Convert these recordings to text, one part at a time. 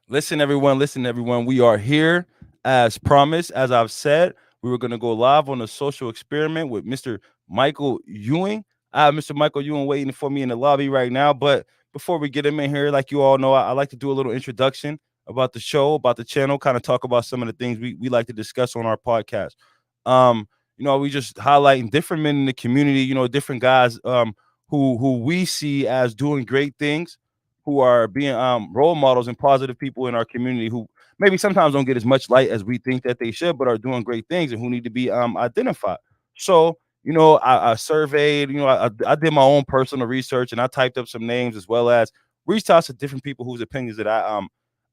Listen, everyone. We are here as promised. As I've said, we were going to go live on a social experiment with Mr. Michael Ewing. I have Mr. Michael Ewing waiting for me in the lobby right now. But before we get him in here, like you all know, I like to do a little introduction about the show, about the channel, kind of talk about some of the things we like to discuss on our podcast. We just highlighting different men in the community, different guys who we see as doing great things, who are being role models and positive people in our community who maybe sometimes don't get as much light as we think that they should, but are doing great things and who need to be identified. So, I surveyed, I did my own personal research and I typed up some names as well as reached out to different people whose opinions that I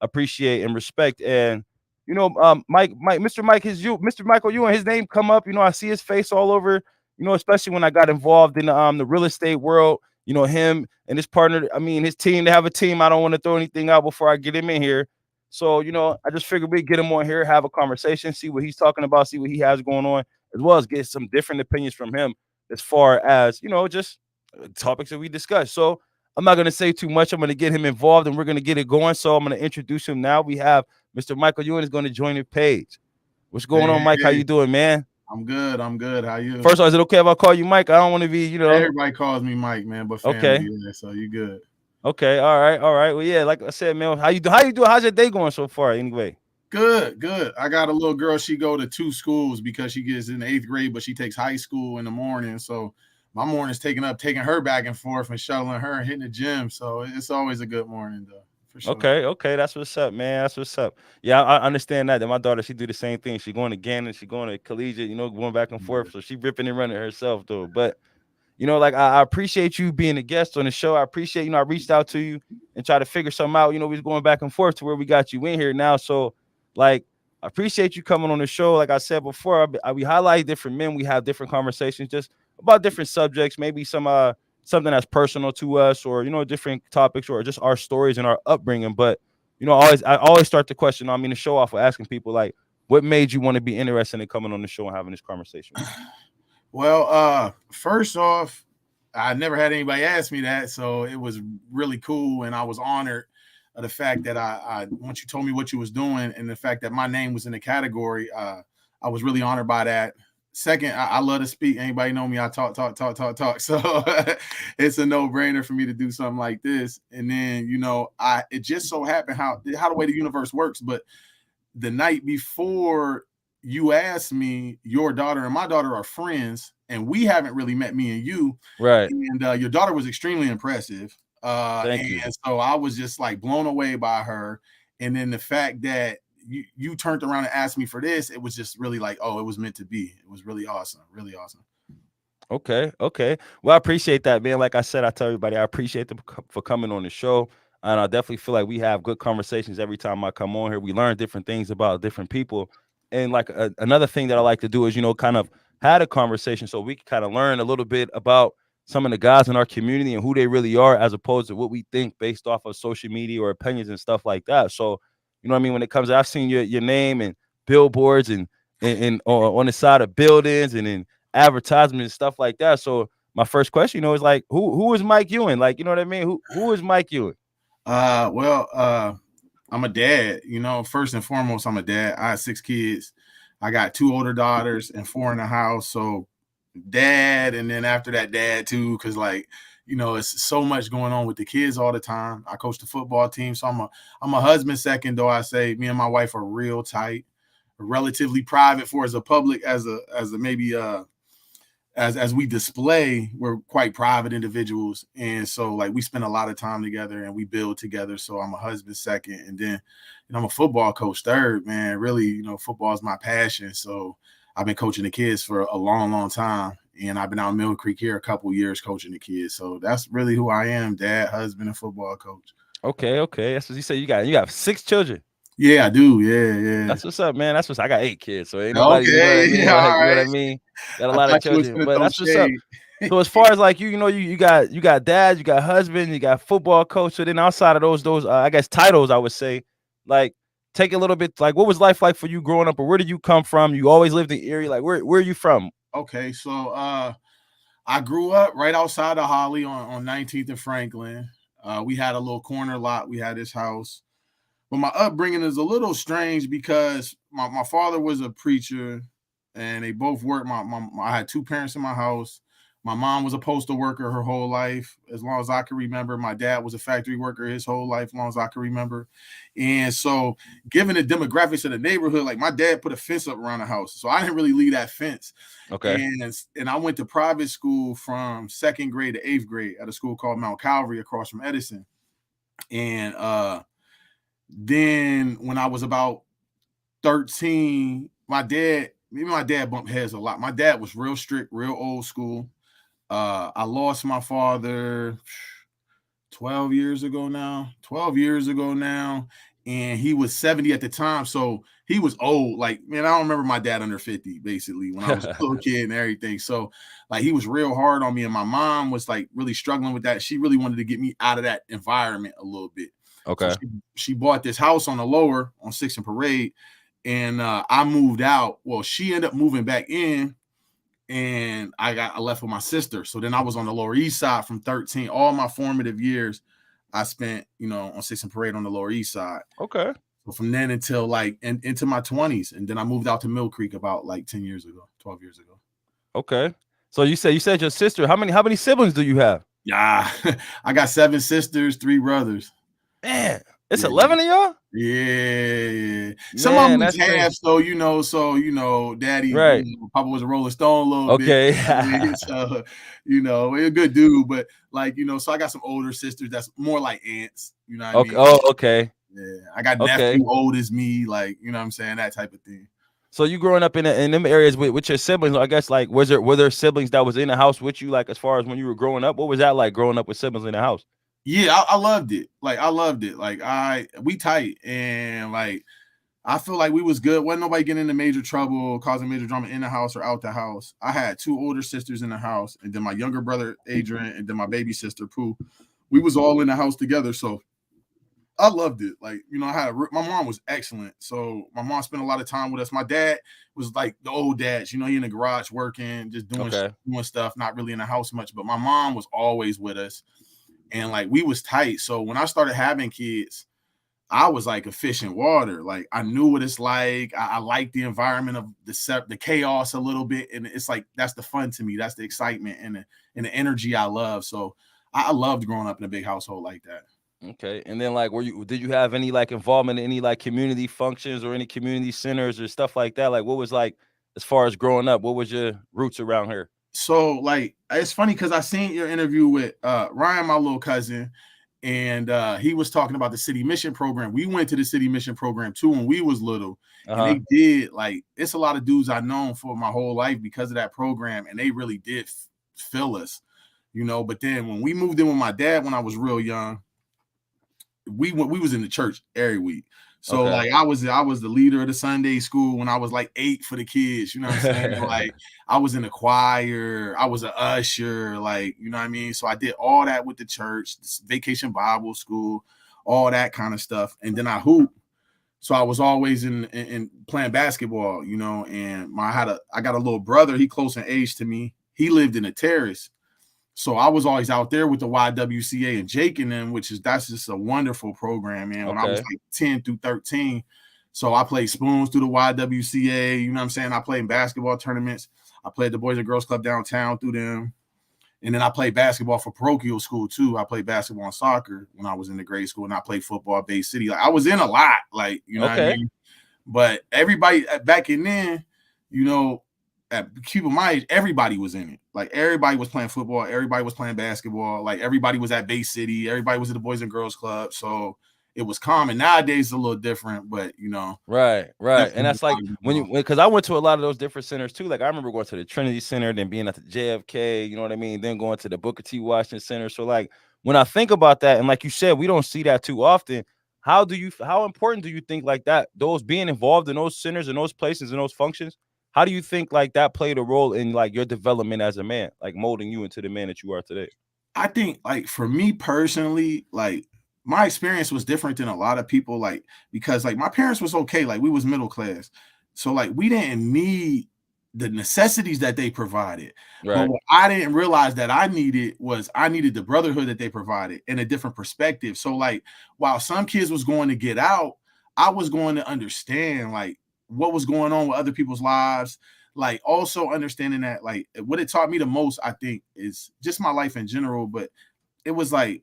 appreciate and respect. And Mr. Michael Ewing, his name come up. I see his face all over. Especially when I got involved in the real estate world. Him and his partner. I mean, his team. They have a team. I don't want to throw anything out before I get him in here. So I just figured we'd get him on here, have a conversation, see what he's talking about, see what he has going on, as well as get some different opinions from him as far as just topics that we discuss. So I'm not going to say too much. I'm going to get him involved and we're going to get it going. So I'm going to introduce him now. We have Mr. Michael Ewing is going to join the page. What's going Hey, on, Mike? hey, How hey. you doing, man? I'm good. I'm good. How you? First of all, is it okay if I call you Mike? I don't want to be, Everybody calls me Mike, man, but family, Okay. yeah, so you good. Okay. All right. All right. Well, yeah, like I said, man, how you do? How you doing? How's your day going so far? Anyway. Good, good. I got a little girl. She go to two schools because she gets in the eighth grade, but she takes high school in the morning. So my morning's taking her back and forth and shuttling her and hitting the gym. So it's always a good morning, though, for sure. Okay. Okay. That's what's up, man. That's what's up. Yeah, I understand that. That my daughter, she do the same thing. She going to Gannon, she going to collegiate, going back and Yeah. forth. So she ripping and running herself though. But like I appreciate you being a guest on the show. I appreciate, I reached out to you and try to figure something out. We was going back and forth to where we got you in here now. So like I appreciate you coming on the show. Like I said before, we highlight different men. We have different conversations just about different subjects, maybe something that's personal to us or different topics or just our stories and our upbringing. But I always start the question, I mean, the show off with asking people like, what made you want to be interested in coming on the show and having this conversation with me? Well, first off, I never had anybody ask me that, so it was really cool, and I was honored of the fact that I once you told me what you was doing, and the fact that my name was in the category, I was really honored by that. Second, I love to speak. Anybody know me? I talk, talk, talk, talk, talk. So it's a no brainer for me to do something like this. And then it just so happened how the way the universe works, but the night before you asked me, your daughter and my daughter are friends, and we haven't really met, me and you. Right. And your daughter was extremely impressive. Thank you. And so I was just like blown away by her. And then the fact that you turned around and asked me for this, it was just really like, oh, it was meant to be. It was really awesome. Really awesome. Okay, okay. Well, I appreciate that, man. Like I said, I tell everybody I appreciate them for coming on the show, and I definitely feel like we have good conversations every time I come on here. We learn different things about different people, and like another thing that I like to do is kind of had a conversation so we can kind of learn a little bit about some of the guys in our community and who they really are, as opposed to what we think based off of social media or opinions and stuff like that. So, what I mean, when it comes, I've seen your name and billboards and on the side of buildings and in advertisements and stuff like that. So my first question, is like, who is Mike Ewing? Like, you know what I mean? Who is Mike Ewing? Well, I'm a dad. First and foremost, I'm a dad. I have 6 kids. I got 2 older daughters and 4 in the house. So dad, and then after that, dad too, because it's so much going on with the kids all the time. I coach the football team, so I'm a husband second, though I say me and my wife are real tight, relatively private for as a public as a maybe as we display, we're quite private individuals, and so like we spend a lot of time together and we build together. So I'm a husband second, and then I'm a football coach third. Man, really, football is my passion. So I've been coaching the kids for a long, long time, and I've been out in Mill Creek here a couple years coaching the kids. So that's really who I am: dad, husband, and football coach. Okay, okay. That's what you say. You have 6 children. Yeah, I do. Yeah, yeah. That's what's up, man. That's what's I got 8 kids. So ain't nobody, you know what Okay, I mean? yeah, all Like, you know what right. I mean? Got a I lot of thought you was children. gonna But throw that's what's up. shade. So as far as like you got dad, you got husband, you got football coach. So then outside of those I guess titles, I would say, like take a little bit like what was life like for you growing up, or where did you come from? You always lived in Erie. Like where are you from? Okay, so I grew up right outside of Holly on 19th and Franklin. We had a little corner lot. We had this house. But my upbringing is a little strange because my father was a preacher, and they both worked. I had two parents in my house. My mom was a postal worker her whole life, as long as I can remember. My dad was a factory worker his whole life, as long as I can remember. And so, given the demographics of the neighborhood, like my dad put a fence up around the house, so I didn't really leave that fence. Okay. And I went to private school from second grade to eighth grade at a school called Mount Calvary across from Edison. And then when I was about 13, me and my dad bumped heads a lot. My dad was real strict, real old school. I lost my father 12 years ago now. 12 years ago now. And he was 70 at the time. So he was old. Like, man, I don't remember my dad under 50, basically, when I was a little kid and everything. So, like, he was real hard on me. And my mom was like really struggling with that. She really wanted to get me out of that environment a little bit. So Okay. she bought this house on the lower on 6th and Parade. And I moved out. Well, she ended up moving back in, and I left with my sister. So then I was on the Lower East Side from 13. All my formative years I spent, on 6th and Parade on the Lower East Side. Okay. So from then until like into my 20s, and then I moved out to Mill Creek about like 10 years ago, 12 years ago. Okay. So you said your sister. How many siblings do you have? Yeah, I got 7 sisters, 3 brothers. Man, it's Yeah. 11 of y'all. Yeah. Some of Man, them was that's crazy. half, so daddy, Right. Papa was a Rolling Stone a little bit. Okay. So, a good dude, but like, so I got some older sisters that's more like aunts, you know what I Okay. mean? Oh, okay. Yeah. I got Okay. nephew old as me, like, you know what I'm saying? That type of thing. So you growing up in them areas with your siblings, I guess, like were there siblings that was in the house with you, like as far as when you were growing up? What was that like growing up with siblings in the house? Yeah, I loved it. Like, I loved it. Like, we tight, and like I feel like we was good. Wasn't nobody getting into major trouble, causing major drama in the house or out the house. I had 2 older sisters in the house, and then my younger brother Adrian, and then my baby sister Pooh. We was all in the house together, so I loved it. Like, my mom was excellent. So my mom spent a lot of time with us. My dad was like the old dads, he in the garage working, just Okay. doing stuff, not really in the house much. But my mom was always with us, and like we was tight. So when I started having kids, I was like a fish in water. Like, I knew what it's like. I like the environment of the chaos a little bit, and it's like that's the fun to me. That's the excitement and the energy I love. So I loved growing up in a big household like that. Okay. And then like did you have any like involvement in any like community functions or any community centers or stuff like that? Like what was like as far as growing up, what was your roots around here? So like it's funny because I seen your interview with Ryan, my little cousin, and he was talking about the city mission program. We went to the city mission program too when we was little, and Uh-huh. they did like it's a lot of dudes I've known for my whole life because of that program, and they really did fill us, But then when we moved in with my dad when I was real young, we was in the church every week. So Okay. like I was the leader of the Sunday school when I was like 8 for the kids, you know what I'm saying? Like I was in the choir, I was an usher, like, you know what I mean? So I did all that with the church, vacation Bible school, all that kind of stuff. And then I hoop. So I was always in playing basketball, and I got a little brother, he close in age to me. He lived in a terrace. So I was always out there with the YWCA and Jake and them, that's just a wonderful program, man. When I was Okay. like 10 through 13. So I played spoons through the YWCA, you know what I'm saying? I played in basketball tournaments. I played the Boys and Girls Club downtown through them. And then I played basketball for parochial school too. I played basketball and soccer when I was in the grade school, and I played football at Bay City. Like I was in a lot, like, you know what I Okay. mean? But everybody back in then, you know, at keep my age, everybody was in it. Like everybody was playing football, everybody was playing basketball, like everybody was at Bay City, everybody was at the Boys and Girls Club. So it was common. Nowadays it's a little different, but Right, right. And definitely that's a lot like going when on. because I went to a lot of those different centers too. Like I remember going to the Trinity Center, then being at the JFK, you know what I mean? Then going to the Booker T. Washington Center. So like when I think about that, and like you said, we don't see that too often. How important do you think like that, those being involved in those centers and those places and those functions, how do you think like that played a role in like your development as a man, like molding you into the man that you are today? I think like for me personally, like my experience was different than a lot of people, like because like my parents was okay, like we was middle class. So like we didn't need the necessities that they provided. But Right. what I didn't realize that I needed the brotherhood that they provided and a different perspective. So like while some kids was going to get out, I was going to understand like what was going on with other people's lives. Like also understanding that like what it taught me the most, I think, is just my life in general. But it was like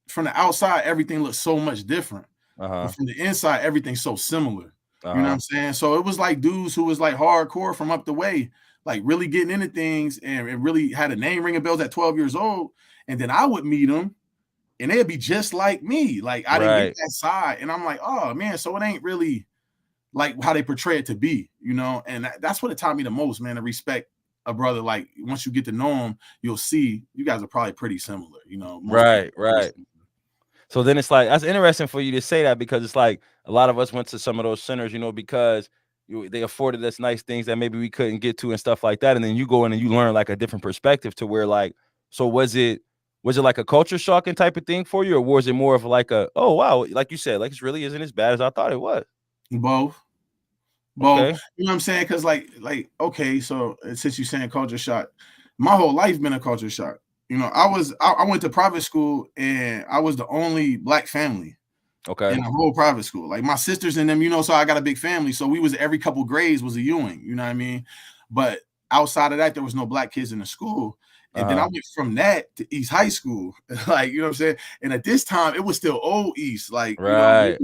from the outside, everything looked so much different. But Uh-huh. from the inside, everything's so similar. You know what Uh-huh. I'm saying? So it was like dudes who was like hardcore from up the way, like really getting into things and really had a name ringing bells at 12 years old. And then I would meet them and they'd be just like me. Like I didn't get Right. that side. And I'm like, oh man, so it ain't really like how they portray it to be, you know? And that's what it taught me the most, man, to respect a brother. Like once you get to know him, you'll see you guys are probably pretty similar, you know, most people Right. are pretty Right. similar. So then it's like that's interesting for you to say that because it's like a lot of us went to some of those centers, because they afforded us nice things that maybe we couldn't get to and stuff like that. And then you go in and you learn like a different perspective to where like, so was it like a culture shocking type of thing for you, or was it more of like a, oh wow, like you said, like it really isn't as bad as I thought it was? Both. Both. Okay. You know what I'm saying? Because okay, so since you're saying culture shock, my whole life been a culture shock. You know, I went to private school and I was the only black family in Okay. the whole private school. Like my sisters and them, so I got a big family. So we was every couple grades was a Ewing, you know what I mean? But outside of that, there was no black kids in the school. And then I Uh-huh. went from that to East High School. Like, you know what I'm saying? And at this time, it was still old East. Like, Right.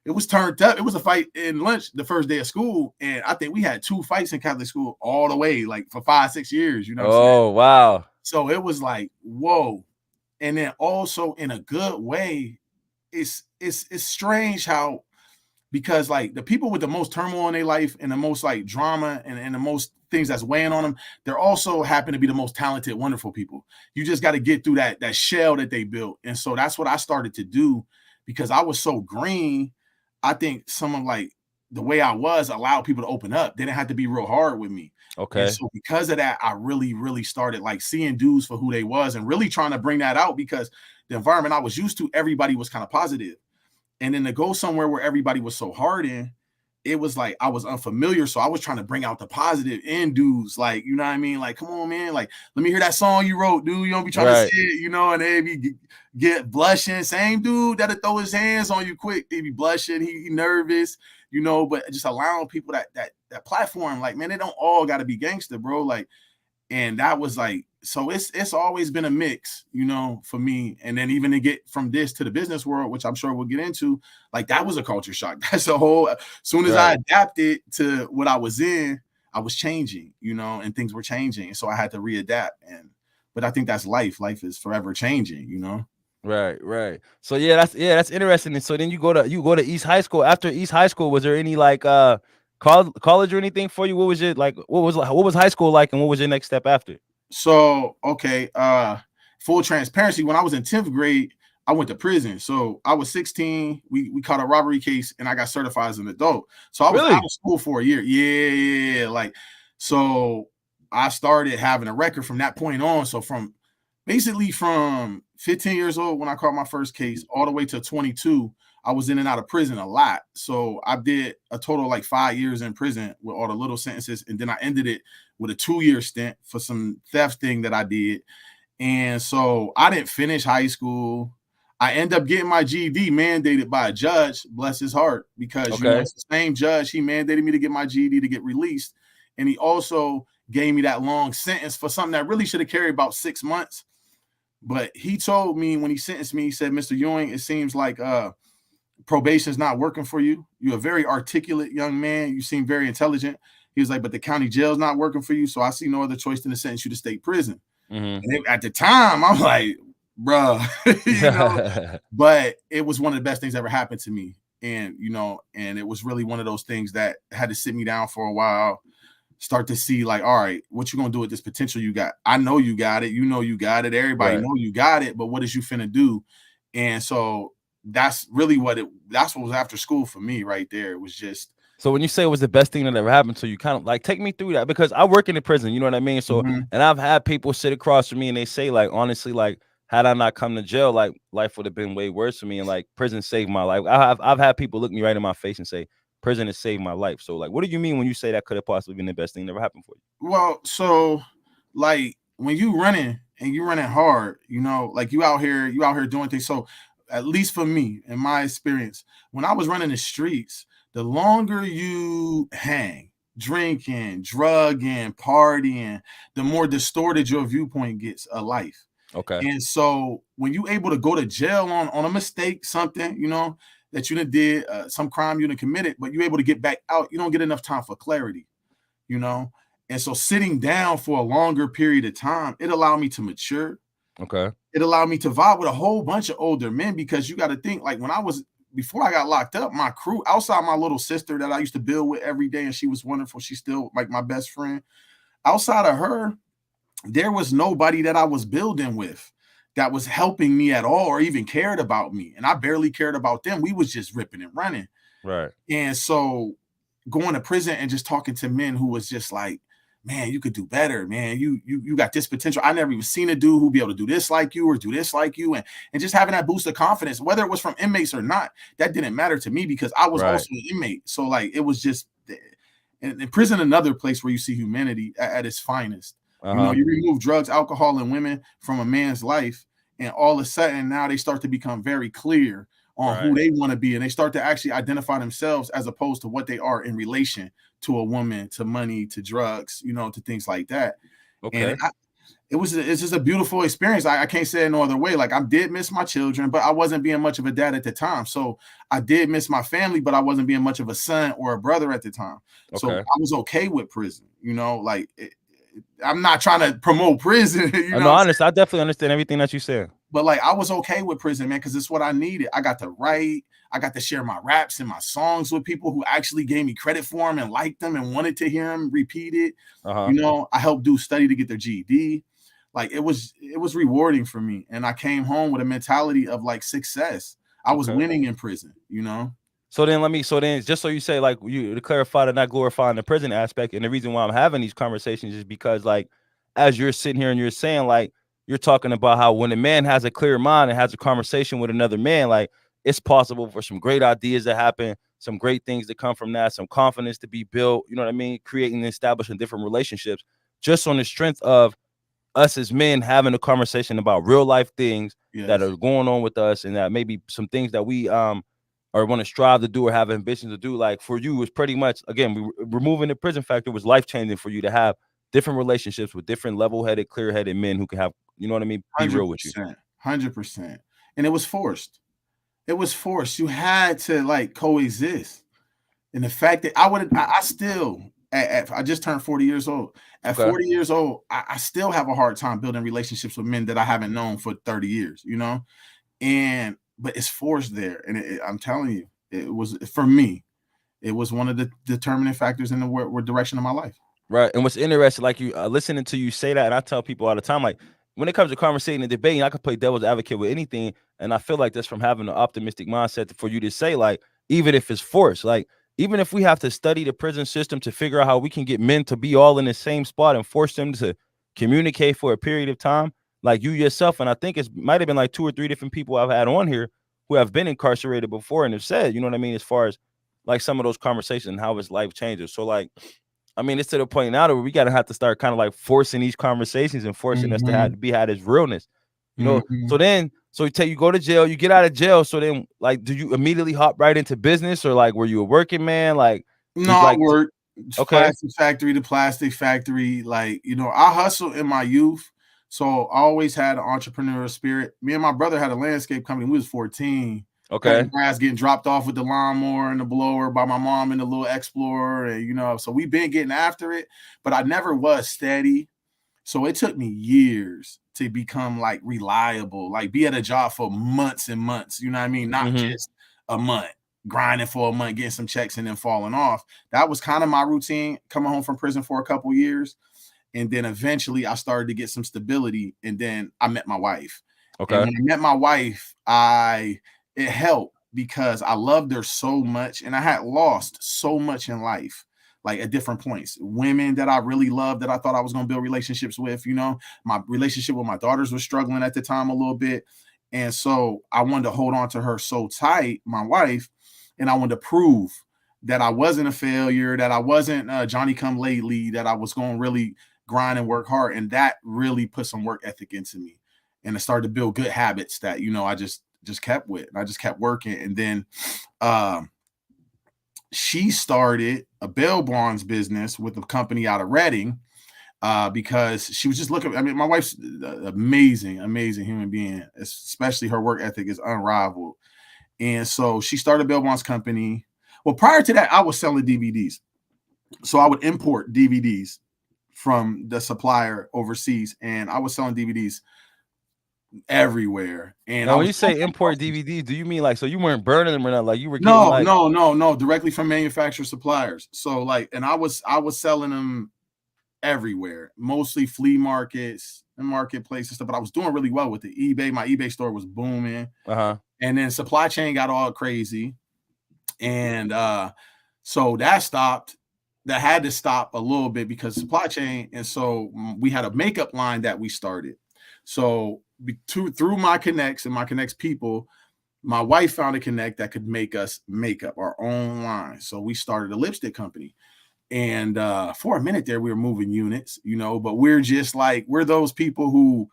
it was turned up. It was a fight in lunch the first day of school. And I think we had 2 fights in Catholic school all the way, like for 5, 6 years, you know what I'm saying? Oh wow. So it was like, whoa. And then also in a good way, it's strange how because like the people with the most turmoil in their life and the most like drama and the most things that's weighing on them, they're also happen to be the most talented, wonderful people. You just got to get through that shell that they built. And so that's what I started to do because I was so green. I think some of like the way I was allowed people to open up. They didn't have to be real hard with me. And Okay. so because of that, I really, really started like seeing dudes for who they was and really trying to bring that out because the environment I was used to, everybody was kind of positive. And then to go somewhere where everybody was so hardened, it was like I was unfamiliar. So I was trying to bring out the positive in dudes. Like, you know what I mean? Like, come on, man. Like, let me hear that song you wrote, dude. You don't be trying to say Right. it, and they be get blushing. Same dude that'll throw his hands on you quick. They be blushing. He nervous, but just allowing people that platform. Like, man, they don't all got to be gangster, bro. Like, and that was like so it's always been a mix for me. And then even to get from this to the business world, which I'm sure we'll get into, like that was a culture shock. That's a whole as soon as I Right. adapted to what I was in, I was changing, and things were changing, so I had to readapt. But I think that's life is forever changing. Right, right. So that's interesting. And so then you go to East High School. After East High School, was there any like college or anything for you? What was it like? What was high school like, and what was your next step after? So okay, full transparency. When I was in 10th grade, I went to prison. So I was 16. We caught a robbery case, and I got certified as an adult. So I was out Really? of school for a year. Yeah. Like, so I started having a record from that point on. So from 15 years old when I caught my first case, all the way to 22, I was in and out of prison a lot. So I did a total of like 5 years in prison with all the little sentences, and then I ended it with a 2-year stint for some theft thing that I did. And so I didn't finish high school. I end up getting my GED mandated by a judge, bless his heart, because Okay. it's the same judge. He mandated me to get my GED to get released. And he also gave me that long sentence for something that really should have carried about 6 months. But he told me when he sentenced me, he said, Mr. Ewing, it seems like probation is not working for you. You're a very articulate young man. You seem very intelligent. He was like, but the county jail is not working for you. So I see no other choice than to sentence you to state prison. Mm-hmm. And at the time, I'm like, bruh, but it was one of the best things that ever happened to me. And it was really one of those things that had to sit me down for a while, start to see like, all right, what you gonna do with this potential you got? I know you got it. You got it. Everybody Right. know you got it. But what is you finna do? And so that's really that's what was after school for me right there. It was just So when you say it was the best thing that ever happened to you, kind of like take me through that because I work in the prison, you know what I mean? So mhm. and I've had people sit across from me and they say like honestly, like had I not come to jail, like life would have been way worse for me and like prison saved my life. I've had people look me right in my face and say, prison has saved my life. So like, what do you mean when you say that could have possibly been the best thing that ever happened for you? Well, so like when you running and you running hard, like you out here doing things. So at least for me, in my experience, when I was running the streets, the longer you hang, drinking, drugging, partying, the more distorted your viewpoint gets of life. Okay. And so when you able to go to jail on a mistake, something, that you done did, some crime you done committed, but you able to get back out, you don't get enough time for clarity, you know? And so sitting down for a longer period of time, it allowed me to mature. Okay. It allowed me to vibe with a whole bunch of older men, because you got to think, like, before I got locked up, my crew, outside my little sister that I used to build with every day, and she was wonderful. She's still like my best friend. Outside of her, there was nobody that I was building with that was helping me at all or even cared about me. And I barely cared about them. We was just ripping and running. Right. And so going to prison and just talking to men who was just like, man, you could do better, man. You got this potential. I never even seen a dude who be able to do this like you or do this like you. And just having that boost of confidence, whether it was from inmates or not, that didn't matter to me, because I was Right. also an inmate. So like, it was just, in prison, another place where you see humanity at its finest. You remove drugs, alcohol, and women from a man's life, and all of a sudden now they start to become very clear on who they want to be, and they start to actually identify themselves as opposed to what they are in relation to a woman, to money, to drugs, to things like that. Okay. And it's just a beautiful experience. I can't say it no other way. Like, I did miss my children, but I wasn't being much of a dad at the time. So I did miss my family, but I wasn't being much of a son or a brother at the time. So I was okay with prison, like I'm not trying to promote prison, No, honest, I definitely understand everything that you said. But like, I was okay with prison, man, because it's what I needed. I got to write, I got to share my raps and my songs with people who actually gave me credit for them and liked them and wanted to hear them repeated. I helped do study to get their GED. Like, it was rewarding for me. And I came home with a mentality of like success. I was winning in prison, So then just so you say, like, you to clarify that, not glorifying the prison aspect, and the reason why I'm having these conversations is because, like, as you're sitting here and you're saying, like, you're talking about how when a man has a clear mind and has a conversation with another man, like, it's possible for some great ideas to happen, some great things to come from that, some confidence to be built, you know what I mean? Creating and establishing different relationships just on the strength of us as men having a conversation about real life things that are going on with us, and that maybe some things that we or want to strive to do or have ambitions to do. Like, for you, was pretty much, again, removing the prison factor was life changing for you to have different relationships with different level headed, clear headed men who can have, you know what I mean, be real with you. 100%. And it was forced. It was forced. You had to like coexist. And the fact that I still, I just turned 40 years old. At 40 years old, I still have a hard time building relationships with men that I haven't known for 30 years, but it's forced there. And I'm telling you, it was, for me, it was one of the determining factors in the direction of my life. Right. And what's interesting, like, you listening to you say that, and I tell people all the time, like, when it comes to conversating and debating, I could play devil's advocate with anything. And I feel like that's from having an optimistic mindset for you to say, like, even if it's forced, like, even if we have to study the prison system to figure out how we can get men to be all in the same spot and force them to communicate for a period of time, like you yourself, and I think it might have been like 2 or 3 different people I've had on here who have been incarcerated before and have said, you know what I mean, as far as like some of those conversations and how his life changes. So like, I mean, it's to the point now that we gotta have to start kind of like forcing these conversations and forcing us to have to be had as realness, So then, so you go to jail, you get out of jail. So then, like, do you immediately hop right into business, or like, were you a working man? Like, no, I worked okay, plastic factory to plastic factory. Like, I hustled in my youth, so I always had an entrepreneurial spirit. Me and my brother had a landscape company. We was 14. Cutting grass, getting dropped off with the lawnmower and the blower by my mom in the little Explorer, and so we've been getting after it, but I never was steady. So it took me years to become like reliable, like be at a job for months and months. You know what I mean? Not just a month, grinding for a month, getting some checks and then falling off. That was kind of my routine coming home from prison for a couple years. And then eventually I started to get some stability, and then I met my wife. And when I met my wife, it helped because I loved her so much, and I had lost so much in life, like at different points. Women that I really loved, that I thought I was going to build relationships with, my relationship with my daughters was struggling at the time a little bit. And so I wanted to hold on to her so tight, my wife, and I wanted to prove that I wasn't a failure, that I wasn't Johnny come lately, that I was going to really grind and work hard. And that really put some work ethic into me. And I started to build good habits that, I just kept with. And I just kept working. And then she started a bail bonds business with a company out of Reading because she was just looking. I mean, my wife's an amazing, amazing human being, especially her work ethic is unrivaled. And so she started a bail bonds company. Well, prior to that, I was selling DVDs. So I would import DVDs from the supplier overseas, and I was selling DVDs everywhere. And Now, I when was you say import DVDs, do you mean like so you weren't burning them or not? Like you were getting like no, directly from manufacturer suppliers. So like, and I was selling them everywhere, mostly flea markets and marketplaces stuff. But I was doing really well with the eBay. My eBay store was booming. And then supply chain got all crazy. And so that stopped. That had to stop a little bit because supply chain. And so we had a makeup line that we started. So through my connects and my connects people, my wife found a connect that could make us makeup, our own line. So we started a lipstick company. And for a minute there, we were moving units, but we're just like, we're those people who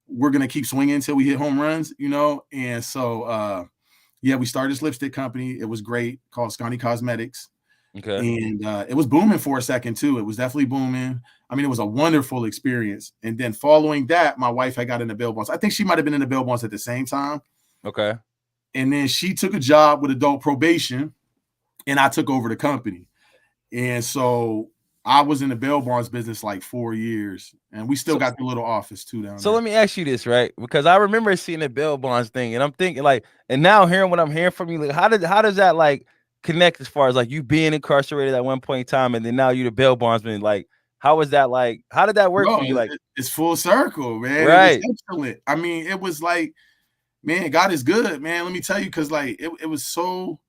we're going to keep swinging until we hit home runs, And so, we started this lipstick company. It was great, called Scotty Cosmetics. okay. And it was booming for a second too. It was definitely booming. I mean, it was a wonderful experience. And then following that, my wife had got into bail bonds. I think she might have been in the bail bonds at the same time. Okay. And then she took a job with adult probation, and I took over the company. And so I was in the bail bonds business like 4 years, and we still got the little office too down So there. let me ask you this, right? Because I remember seeing the bail bonds thing, and I'm thinking like, and now hearing what I'm hearing from you, like, how does that like connect as far as like you being incarcerated at one point in time, and then now you're the bail bondsman? Like, how was that like? How did that work No, for you? Like, it's full circle, man. It was right? excellent. I mean, it was like, man, God is good, man. Let me tell you, because like it was so.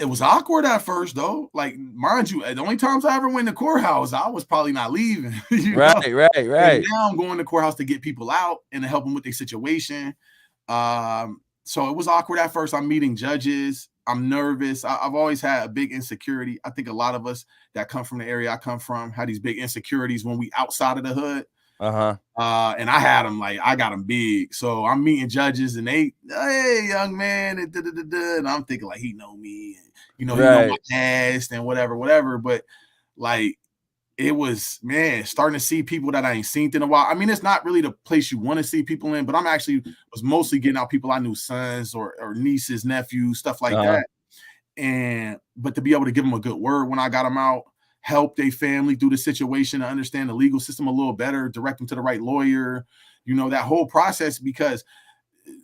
It was awkward at first, though. Like, mind you, the only times I ever went to courthouse, I was probably not leaving, Right, right, And right. now I'm going to courthouse to get people out and to help them with their situation. So it was awkward at first. I'm meeting judges. I'm nervous. I've always had a big insecurity. I think a lot of us that come from the area I come from had these big insecurities when we outside of the hood. And I had them like I got them big. So I'm meeting judges and they, hey, young man, and I'm thinking like he know me, and he know my past and whatever. But like it was, man, starting to see people that I ain't seen in a while. I mean, it's not really the place you want to see people in, but I'm actually was mostly getting out people I knew, sons or nieces, nephews, stuff like that. But to be able to give them a good word when I got them out, help their family through the situation, to understand the legal system a little better, direct them to the right lawyer, that whole process, because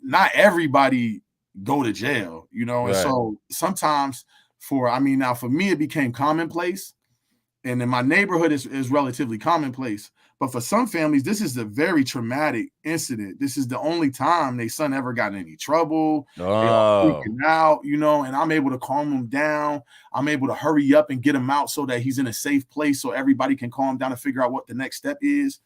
not everybody go to jail, Right. And so sometimes for me, it became commonplace. And in my neighborhood is relatively commonplace. But for some families, this is a very traumatic incident. This is the only time their son ever got in any trouble. They all freaking out, and I'm able to calm them down. I'm able to hurry up and get him out so that he's in a safe place so everybody can calm down and figure out what the next step is.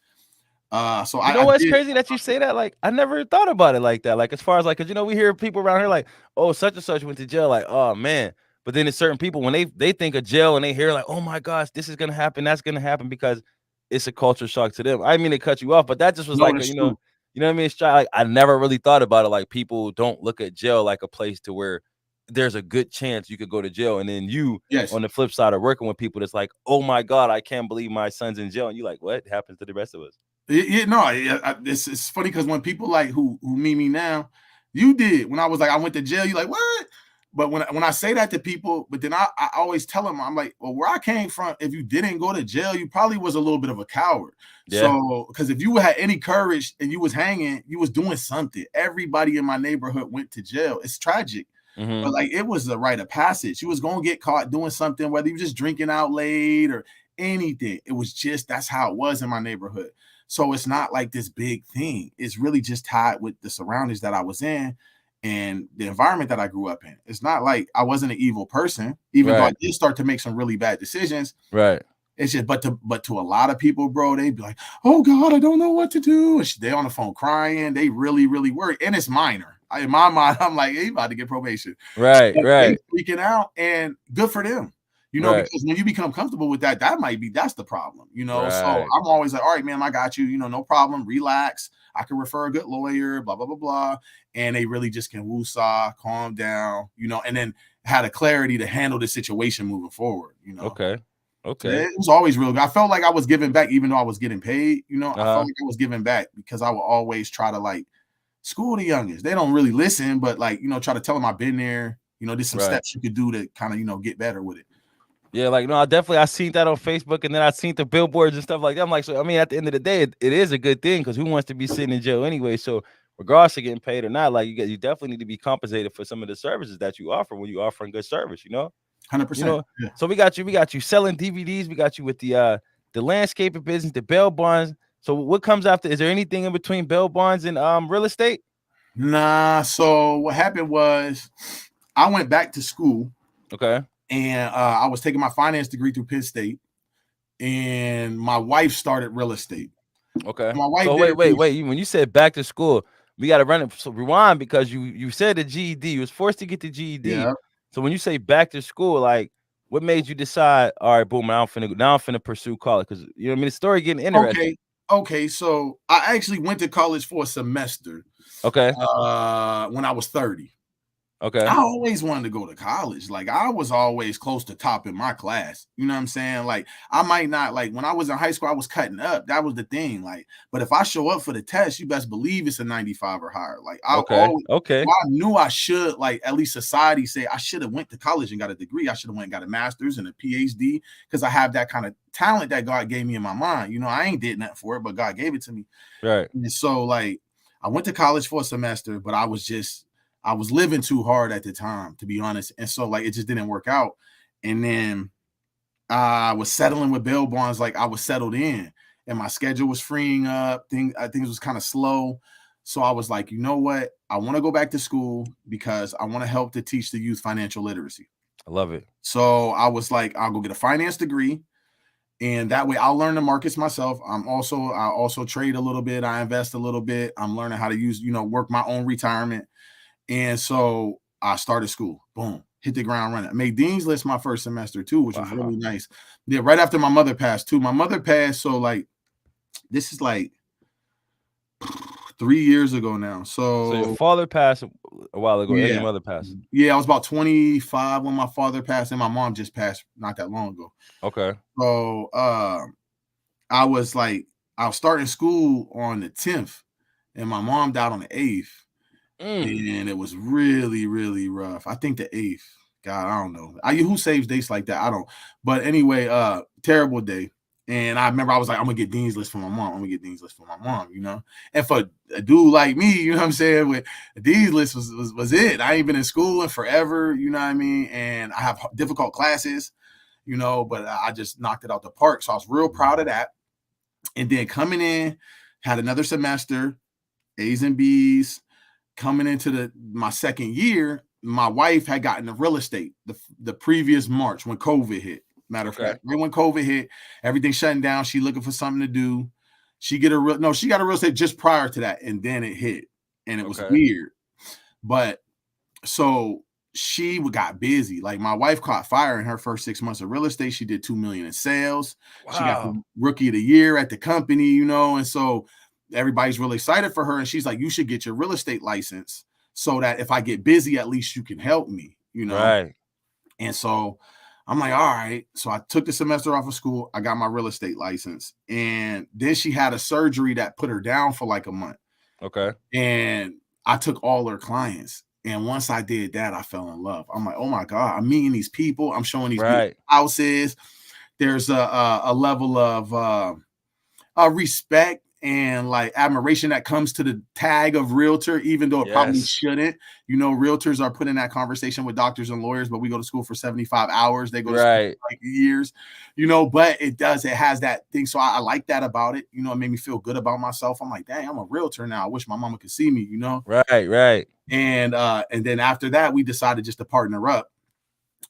So What's crazy that you say that? Like, I never thought about it like that. Like, as far as like, cause we hear people around here like, oh, such and such went to jail. Like, oh man. But then there's certain people when they think of jail and they hear like, oh my gosh, this is gonna happen, that's gonna happen, because it's a culture shock to them. I mean to cut you off, but that just was No, like a, that's true. you know what I mean? It's like I never really thought about it. Like people don't look at jail like a place to where there's a good chance you could go to jail. And then you Yes. on the flip side of working with people that's like, oh my God, I can't believe my son's in jail. And you like, what happens to the rest of us? It's funny because when people like who meet me now, you did when I was like I went to jail, you like what? But when I say that to people, but then I always tell them, I'm like, well, where I came from, if you didn't go to jail, you probably was a little bit of a coward. Yeah. So because if you had any courage and you was hanging, you was doing something. Everybody in my neighborhood went to jail. It's tragic. But like it was a rite of passage. You was gonna get caught doing something, whether you were just drinking out late or anything. It was just that's how it was in my neighborhood. So it's not like this big thing. It's really just tied with the surroundings that I was in and the environment that I grew up in. It's not like I wasn't an evil person, even though I did start to make some really bad decisions. Right. It's just, but to a lot of people, bro, they'd be like, "Oh God, I don't know what to do." And they on the phone crying. They really, really worry, and it's minor. in my mind, I'm like, hey, about to get probation. Right, But they right, freaking out, and good for them. right, Because when you become comfortable with that, that's the problem. So right. I'm always like, all right, man, I got you. No problem. Relax. I can refer a good lawyer. Blah blah blah blah. And they really just can woosah, calm down. And then had a clarity to handle the situation moving forward. Okay, So okay. it was always real good. I felt like I was giving back, even though I was getting paid. I felt Uh-huh. like I was giving back because I would always try to like school the youngest. They don't really listen, but like, try to tell them I've been there. There's some Right. steps you could do to kind of, get better with it. Yeah, like no, I seen that on Facebook, and then I seen the billboards and stuff like that. I'm like, so I mean, at the end of the day, it is a good thing because who wants to be sitting in jail anyway? So regardless of getting paid or not, like you definitely need to be compensated for some of the services that you offer when you offering good service. 100%. Yeah. So we got you selling DVDs. We got you with the landscaping business, the bail bonds. So what comes after? Is there anything in between bail bonds and real estate? Nah. So what happened was I went back to school Okay. and I was taking my finance degree through Penn State, and my wife started real estate. Okay. My wife So did wait, it wait, through. wait. When you said back to school, we got to run it. So rewind because you said the GED. You was forced to get the GED. Yeah. So when you say back to school, like what made you decide? All right, boom. Now I'm finna pursue college because you know what I mean. The story getting interesting. Okay. Okay. So I actually went to college for a semester Okay. when I was 30. Okay. I always wanted to go to college. Like I was always close to top in my class. You know what I'm saying? Like I might not like when I was in high school, I was cutting up. That was the thing. Like, but if I show up for the test, you best believe it's a 95 or higher. Like I Okay. always Okay. I knew I should, like at least society say I should have went to college and got a degree. I should have went and got a master's and a PhD because I have that kind of talent that God gave me in my mind. I ain't did nothing for it, but God gave it to me. Right. And so like I went to college for a semester, but I was living too hard at the time, to be honest. And so like it just didn't work out. And then I was settling with bail bonds, like I was settled in and my schedule was freeing up. Things was kind of slow. So I was like, you know what? I want to go back to school because I want to help to teach the youth financial literacy. I love it. So I was like, I'll go get a finance degree. And that way I'll learn the markets myself. I also trade a little bit. I invest a little bit. I'm learning how to use, work my own retirement. And so I started school. Boom, hit the ground running. I made Dean's List my first semester too, which was Wow. really nice. Yeah, right after my mother passed too. My mother passed, so like this is like 3 years ago now. So your So father passed a while ago, and your yeah, mother passed. yeah, I was about 25 when my father passed, and my mom just passed not that long ago. Okay. So I was starting school on the 10th, and my mom died on the 8th. And it was really, really rough. I think the 8th. God, I don't know. Who saves dates like that? I don't. But anyway, terrible day. And I remember I was like, I'm gonna get Dean's List for my mom. I'm gonna get Dean's List for my mom, And for a dude like me, you know what I'm saying? With Dean's List was it. I ain't been in school in forever, you know what I mean? And I have difficult classes, but I just knocked it out the park. So I was real proud of that. And then coming in, had another semester, A's and B's. Coming into my second year, my wife had gotten the real estate the previous March when COVID hit. Matter of fact, right when COVID hit, everything shutting down. She looking for something to do. She got a real estate just prior to that, and then it hit, and it was weird. But so she got busy. Like my wife caught fire in her first 6 months of real estate. She did $2 million in sales. Wow. She got the rookie of the year at the company, and so everybody's really excited for her. And she's like, you should get your real estate license so that if I get busy, at least you can help me, Right. And so I'm like, all right. So I took the semester off of school. I got my real estate license. And then she had a surgery that put her down for like a month. Okay. And I took all her clients. And once I did that, I fell in love. I'm like, oh my God, I'm meeting these people. I'm showing these houses. There's a level of respect and like admiration that comes to the tag of realtor, even though it probably shouldn't. Realtors are put in that conversation with doctors and lawyers, but we go to school for 75 hours. They go to school for like years, but it has that thing. So I like that about it. It made me feel good about myself. I'm like, dang, I'm a realtor now. I wish my mama could see me, Right. And then after that, we decided just to partner up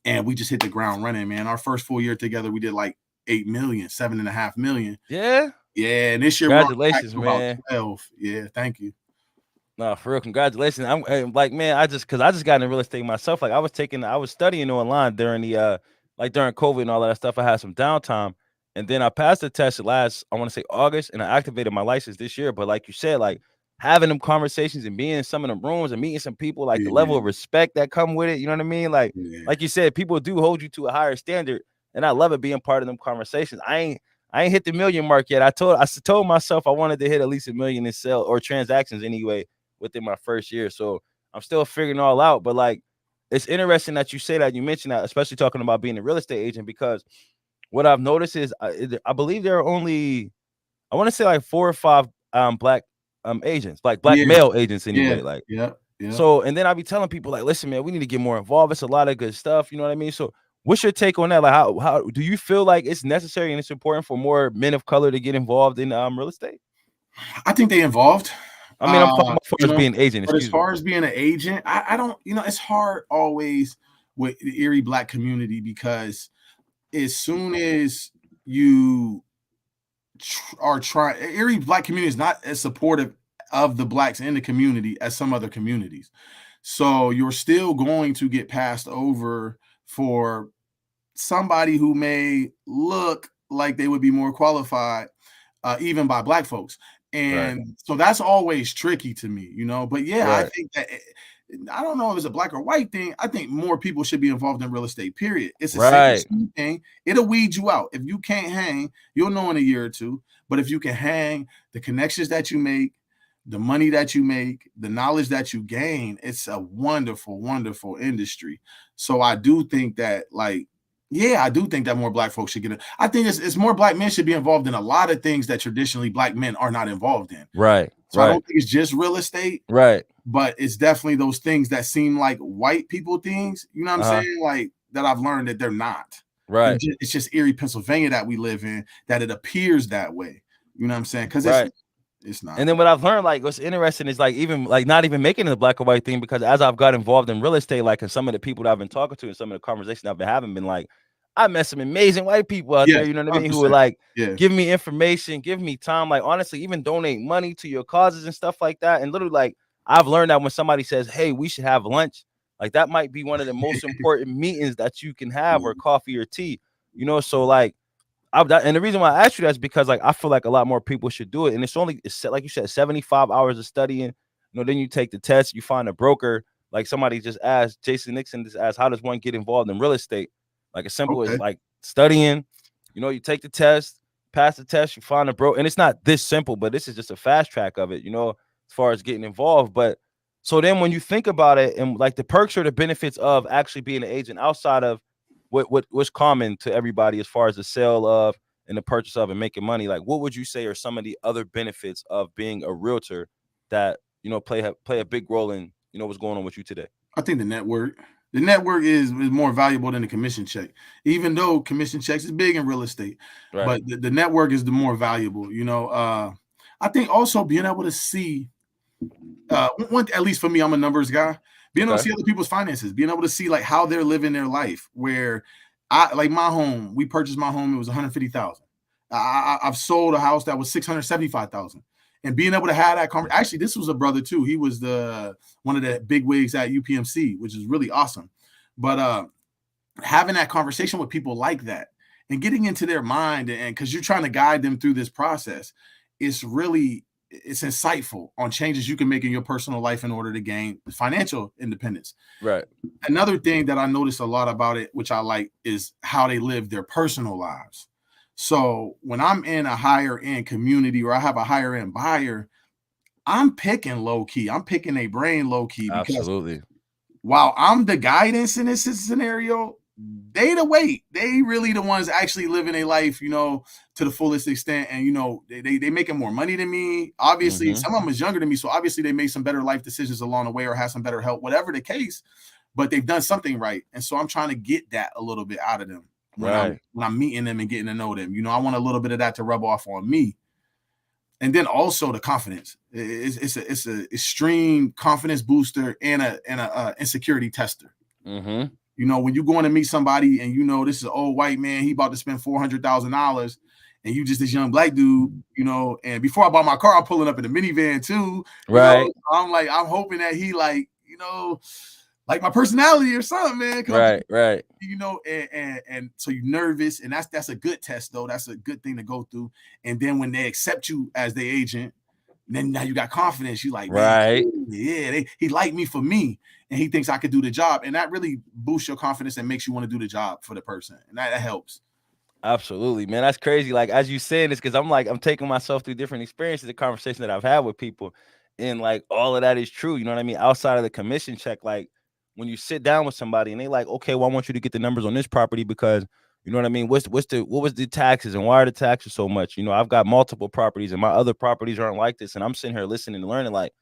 and we just hit the ground running, man. Our first full year together, we did like 8 million, 7.5 million. Yeah. Yeah, and this year congratulations, we're on track to man. about 12. Yeah, thank you. No, for real, congratulations. Like, man, cause I just got into real estate myself. Like, I was studying online during the like during COVID and all that stuff. I had some downtime, and then I passed the test last, I want to say August, and I activated my license this year. But like you said, like having them conversations and being in some of them rooms and meeting some people, like the level Yeah, of respect that come with it. You know what I mean? yeah. Like you said, people do hold you to a higher standard, and I love it being part of them conversations. I ain't hit the million mark yet. I told myself I wanted to hit at least a million in sale or transactions anyway within my first year. So I'm still figuring it all out. But like, it's interesting that you say that, you mentioned that, especially talking about being a real estate agent, because what I've noticed is I believe there are only, I want to say like 4 or 5 black agents, like black Yeah, male agents yeah, anyway. Like, yeah, yeah. so, and then I be telling people like, listen, man, we need to get more involved. It's a lot of good stuff. You know what I mean? So what's your take on that? Like, how do you feel like it's necessary and it's important for more men of color to get involved in real estate? I think they involved. I mean, I'm talking about as far You as know, being agent, but as excuse me. far as being an agent, I don't, it's hard always with the Erie Black community because as soon as you are trying, Erie Black community is not as supportive of the blacks in the community as some other communities. So you're still going to get passed over for somebody who may look like they would be more qualified, even by black folks. Right. And so that's always tricky to me, But yeah, I Right. think that I don't know if it's a black or white thing. I think more people should be involved in real estate, period. It's the same Right. thing. It'll weed you out. If you can't hang, you'll know in a year or two. But if you can hang, the connections that you make, the money that you make, the knowledge that you gain, it's a wonderful, wonderful industry. So I do think that, like, yeah, I do think that more black folks should get it. I think it's more black men should be involved in a lot of things that traditionally black men are not involved in. Right. So I Right. don't think it's just real estate, Right. but it's definitely those things that seem like white people things, you know what I'm Uh-huh. saying? Like that I've learned that they're not. Right. It's just Erie, Pennsylvania that we live in that it appears that way. You know what I'm saying? Because Right. it's not. And then what I've learned, like what's interesting is like even like not even making it a black or white thing, because as I've got involved in real estate, like and some of the people that I've been talking to and some of the conversations I've been having been like, I met some amazing white people out there, Yes, you know what I mean, who are 100%. like, Yeah. give me information, give me time, like honestly, even donate money to your causes and stuff like that. And literally, like I've learned that when somebody says, hey, we should have lunch, like that might be one of the most important meetings that you can have, or coffee or tea, so like and the reason why I asked you that is because like I feel like a lot more people should do it, and it's like you said, 75 hours of studying. Then you take the test, you find a broker. Like somebody just asked, Jason Nixon just asked, how does one get involved in real estate? Like as simple as Okay. like studying. You take the test, pass the test, you find a broker, and it's not this simple, but this is just a fast track of it. As far as getting involved. But so then when you think about it, and like the perks or the benefits of actually being an agent outside of what's common to everybody as far as the sale of and the purchase of and making money, like what would you say are some of the other benefits of being a realtor that play a big role in what's going on with you today? I think the network. The network is more valuable than the commission check, even though commission checks is big in real estate. Right. But the network is the more valuable. I think also being able to see, one, at least for me, I'm a numbers guy. Being able to Okay. see other people's finances, being able to see like how they're living their life. Where I like my home, we purchased my home, it was 150,000. I've sold a house that was 675,000. And being able to have that conversation, actually, this was a brother too. He was one of the big wigs at UPMC, which is really awesome. But having that conversation with people like that and getting into their mind, and because you're trying to guide them through this process, it's insightful on changes you can make in your personal life in order to gain financial independence. Right. Another thing that I noticed a lot about it, which I like, is how they live their personal lives. So when I'm in a higher end community or I have a higher end buyer, I'm picking low key. I'm picking a brain low key because Absolutely. while I'm the guidance in this scenario, they the weight. They really the ones actually living a life, to the fullest extent. And they making more money than me. Obviously, Mm-hmm. some of them is younger than me, so obviously they made some better life decisions along the way or have some better help, whatever the case. But they've done something right, and so I'm trying to get that a little bit out of them when Right. I'm meeting them and getting to know them. I want a little bit of that to rub off on me. And then also the confidence. It's a extreme confidence booster and a insecurity tester. Mm-hmm. When you going to meet somebody and this is an old white man, he about to spend $400,000, and you just this young black dude, you know. And before I bought my car, I'm pulling up in the minivan too, you know. Right. I'm hoping that he like, you know, like my personality or something, man. Because I'm Right. Right. you know, and so you're nervous, and that's a good test though. That's a good thing to go through. And then when they accept you as the agent, then now you got confidence. You like, man, Right. yeah, he liked me for me, and he thinks I could do the job, and that really boosts your confidence and makes you want to do the job for the person, and that helps. Absolutely, man. That's crazy. Like as you saying this, because I'm taking myself through different experiences, the conversation that I've had with people, and like all of that is true. You know what I mean? Outside of the commission check, like when you sit down with somebody and they like, okay, well, I want you to get the numbers on this property because you know what I mean. What was the taxes and why are the taxes so much? You know, I've got multiple properties and my other properties aren't like this, and I'm sitting here listening and learning. Like,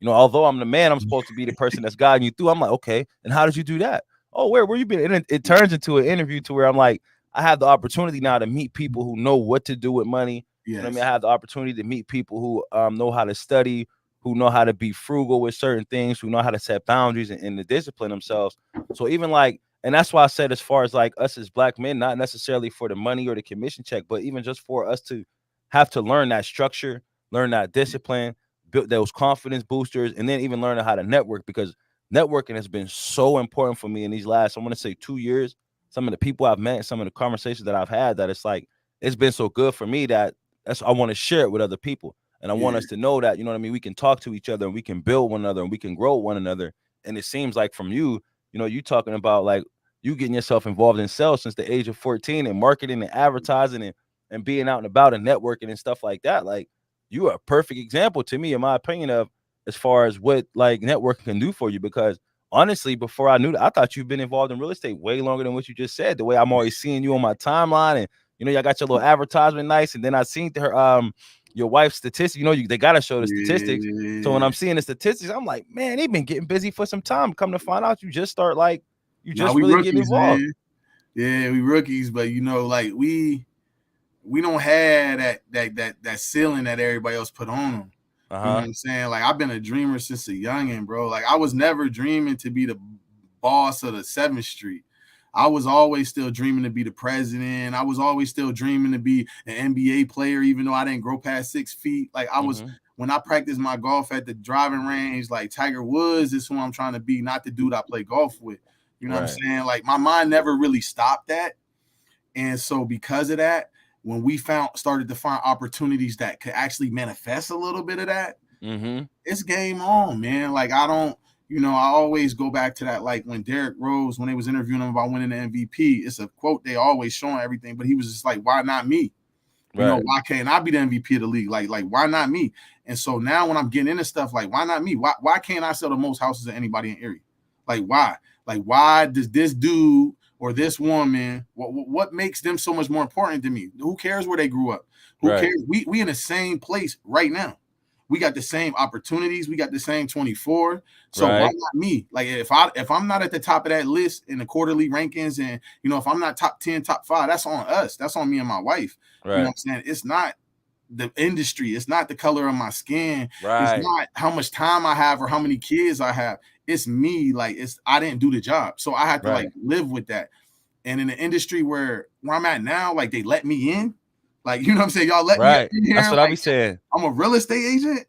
you know, although I'm the man, I'm supposed to be the person that's guiding you through. I'm like, okay, and how did you do that? Oh, where you been? And it turns into an interview to where I'm like, I have the opportunity now to meet people who know what to do with money. You know what I mean? Yes, I have the opportunity to meet people who know how to study, who know how to be frugal with certain things, who know how to set boundaries and to discipline themselves. So even like, and that's why I said, as far as like us as black men, not necessarily for the money or the commission check, but even just for us to have to learn that structure, learn that discipline, build those confidence boosters, and then even learning how to network because networking has been so important for me in these last, I want to say 2 years. Some of the people I've met, some of the conversations that I've had, that it's like it's been so good for me that that's I want to share it with other people. And I want yeah, us to know that, you know what I mean, we can talk to each other and we can build one another and we can grow one another. And it seems like from you, you know, you talking about like you getting yourself involved in sales since the age of 14 and marketing and advertising and being out and about and networking and stuff like that. Like you are a perfect example to me, in my opinion, of as far as what like networking can do for you. Because honestly, before I knew that, I thought you've been involved in real estate way longer than what you just said. The way I'm always seeing you on my timeline, and you know, y'all got your little advertisement nice, and then I seen her your wife's statistics. You know, they gotta show the statistics. So when yeah. I'm seeing the statistics, I'm like, man, they've been getting busy for some time. Come to find out, you Now just we really getting rookies, involved. man. Yeah, we rookies, but you know, like we don't have that ceiling that everybody else put on them. Uh You know what huh. I'm saying? Like I've been a dreamer since a youngin', bro. Like I was never dreaming to be the boss of the 7th Street. I was always still dreaming to be the president. I was always still dreaming to be an NBA player, even though I didn't grow past 6 feet. Like I was Mm-hmm. when I practiced my golf at the driving range, like Tiger Woods is who I'm trying to be, not the dude I play golf with. You know what I'm Right. saying? Like my mind never really stopped that. And so because of that, when we started to find opportunities that could actually manifest a little bit of that, Mm-hmm. it's game on, man. Like I don't, you know, I always go back to that. Like when Derrick Rose, when they was interviewing him about winning the MVP, it's a quote they always showing everything, but he was just like, "Why not me? You know, Right. why can't I be the MVP of the league? Like why not me?" And so now when I'm getting into stuff, like why not me? Why can't I sell the most houses of anybody in Erie? Like why? Like why does this dude or this woman, what makes them so much more important to me? Who cares where they grew up? Who Right. cares? We in the same place right now. We got the same opportunities. We got the same 24. So why Right. not me? Like if I'm not at the top of that list in the quarterly rankings, and you know if I'm not top 10, top 5, that's on us. That's on me and my wife. You know what Right. I'm saying? It's not the industry. It's not the color of my skin. It's Right. not how much time I have or how many kids I have. It's me. Like I didn't do the job, so I have to like Right. live with that. And in the industry where I'm at now, like they let me in. Like, you know what I'm saying? Y'all let me up Right. in here. That's what I Like be saying. I'm a real estate agent.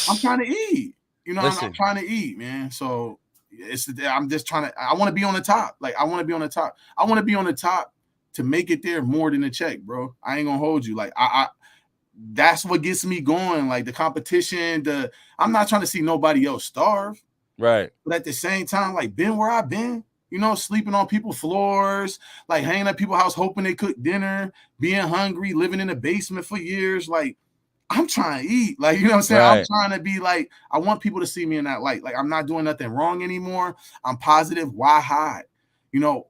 I'm trying to eat. You know, I'm Listen. trying to eat, man. So I'm just trying to. I want to be on the top. Like I want to be on the top. I want to be on the top to make it there more than a check, bro. I ain't gonna hold you. Like I that's what gets me going. Like the competition. I'm not trying to see nobody else starve. Right. But at the same time, like been where I've been, you know, sleeping on people's floors, like hanging at people's house hoping they cook dinner, being hungry, living in the basement for years. Like I'm trying to eat. Like, you know what I'm saying? I'm Right. trying to be like, I want people to see me in that light. Like I'm not doing nothing wrong anymore. I'm positive. Why hide? You know,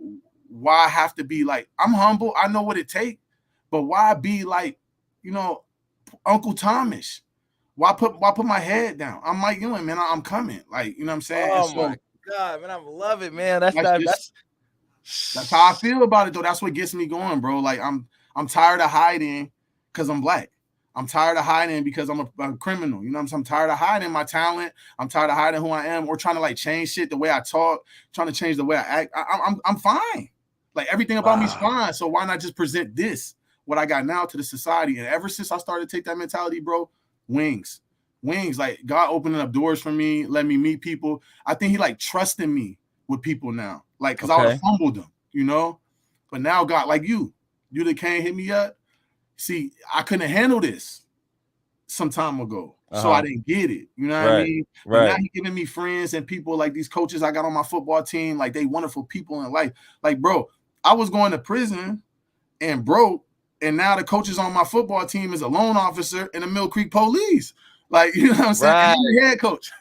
why have to be like, I'm humble. I know what it takes, but why be like, you know, Uncle Thomas? Why put my head down? I'm Mike Ewing, man. I'm coming. Like, you know what I'm saying? And Oh my so God, man, I love it, man. That's that's that. just that's how I feel about it though. That's what gets me going, bro. Like I'm tired of hiding because I'm black. I'm tired of hiding because I'm a criminal. You know what I'm saying? I'm tired of hiding my talent. I'm tired of hiding who I am or trying to like change shit the way I talk, trying to change the way I act. I'm fine. Like everything about me is Wow. fine. So why not just present this? what I got now to the society. And ever since I started to take that mentality, bro, wings, wings. Like God opening up doors for me, let me meet people. I think He like trusting me with people now, like because I would have Okay. fumbled them, you know. But now God, like you that can't hit me up. See, I couldn't handle this some time ago. So I Uh-huh. didn't get it. You know what I Right. mean? But now Right. He giving me friends and people like these coaches I got on my football team. Like they wonderful people in life. Like, bro, I was going to prison and broke, and now the coaches on my football team is a loan officer in the Mill Creek Police. Like, you know what I'm saying? And Right. I'm the head coach.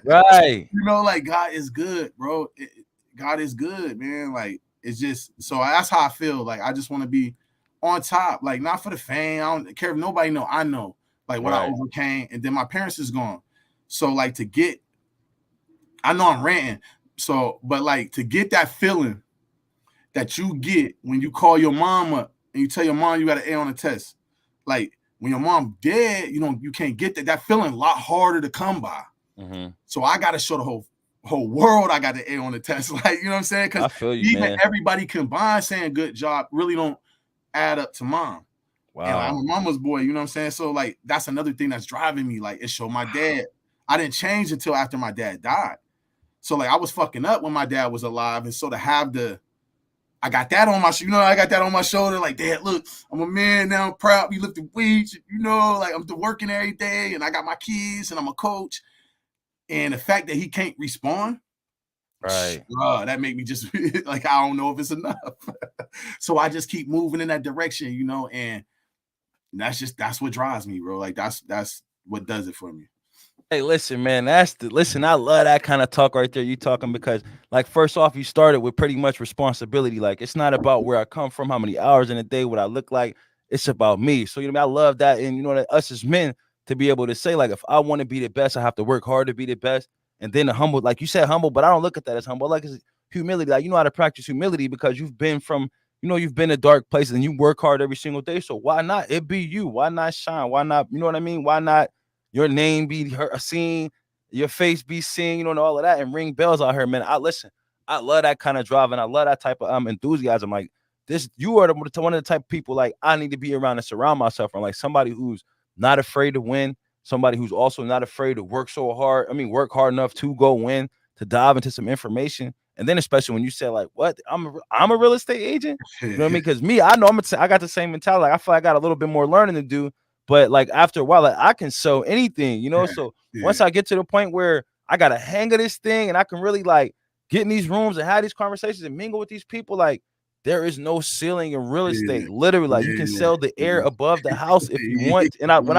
Right. Like God is good, bro. God is good, man. Like it's just so that's how I feel. Like I just want to be on top, like not for the fame. I don't care if nobody know. I know like what I Right. overcame, and then my parents is gone. So like to get, I know I'm ranting. So, but like to get that feeling that you get when you call your mom up and you tell your mom you got an A on the test, like when your mom dead, you can't get that. That feeling a lot harder to come by. Mm-hmm. So I got to show the whole world I got the A on the test. Like, you know what I'm saying? Because I feel you, even man. everybody combined saying good job really don't add up to mom. And like, I'm a Wow. mama's boy, you know what I'm saying? So like that's another thing that's driving me. Like it showed my dad. I didn't change until after my dad died. So like I was fucking up when my dad was alive. And so to have I got that on my, I got that on my shoulder. Like, Dad, look, I'm a man now. I'm proud. We lift the weights, like I'm working every day, and I got my kids, and I'm a coach. And the fact that he can't respond, Right. that made me just like I don't know if it's enough. So I just keep moving in that direction, and that's what drives me, bro. Like that's what does it for me. Hey, listen, man. Listen. I love that kind of talk right there. You talking because, like, first off, you started with pretty much responsibility. Like, it's not about where I come from, how many hours in a day, what I look like. It's about me. So I love that, and that us as men to be able to say, like, if I want to be the best, I have to work hard to be the best, and then the humble, like you said, humble. But I don't look at that as humble. Like it's humility. Like you know how to practice humility because you've been from, you've been in dark places and you work hard every single day. So why not? It be you. Why not shine? Why not? You know what I mean? Why not? Your name be heard, seen, your face be seen, and all of that, and ring bells out here, man. I listen. I love that kind of drive, and I love that type of enthusiasm. Like this, you are one of the type of people like I need to be around and surround myself from, like somebody who's not afraid to win, somebody who's also not afraid to work so hard. I mean, work hard enough to go win, to dive into some information, and then especially when you say like, "What? I'm a real estate agent." You know what I mean? Because me, I know I got the same mentality. Like, I feel like I got a little bit more learning to do, but like after a while, like, I can sell anything. Yeah, So once yeah, I get to the point where I got a hang of this thing and I can really like get in these rooms and have these conversations and mingle with these people, like there is no ceiling in real yeah, estate. Literally, like you can yeah, sell the air yeah, above the house if you want. And yeah, when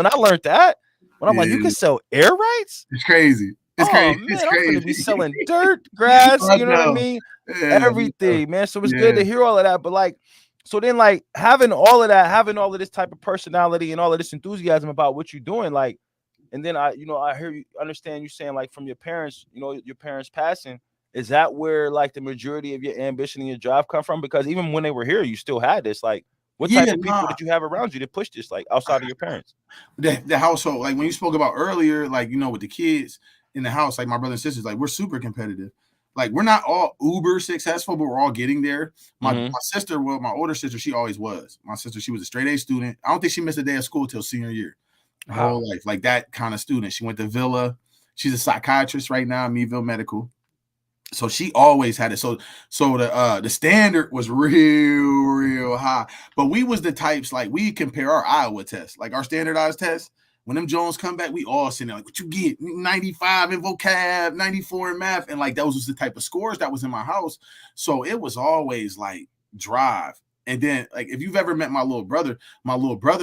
I learned that, when I'm like, you can yeah. sell air rights. It's crazy. It's Oh crazy. It's man, I'm finna be crazy. selling dirt, grass, I you know what I know. mean? Yeah, I know. Everything, man. So it's good Yeah, to hear all of that. But like, so then like having all of that, having all of this type of personality and all of this enthusiasm about what you're doing, like, and then I hear you understand you saying like from your parents, your parents passing, is that where like the majority of your ambition and your drive come from? Because even when they were here, you still had this. Like, what type yeah, of people nah. did you have around you to push this, like outside of your parents? The household, like when you spoke about earlier, like with the kids in the house, like my brothers and sisters, like we're super competitive. Like we're not all uber successful, but we're all getting there. My Mm-hmm. sister, well, my older sister, she always was. My sister, she was a straight A student. I don't think she missed a day of school till senior year. Her Wow. whole life, like that kind of student. She went to Villa. She's a psychiatrist right now, Meadville Medical. So she always had it. So the standard was real high. But we was the types like we compare our Iowa test, like our standardized test. When them Jones come back, we all sitting there like, what you get? 95 in vocab, 94 in math. And like those was the type of scores that was in my house. So it was always like drive. And then like if you've ever met my little brother,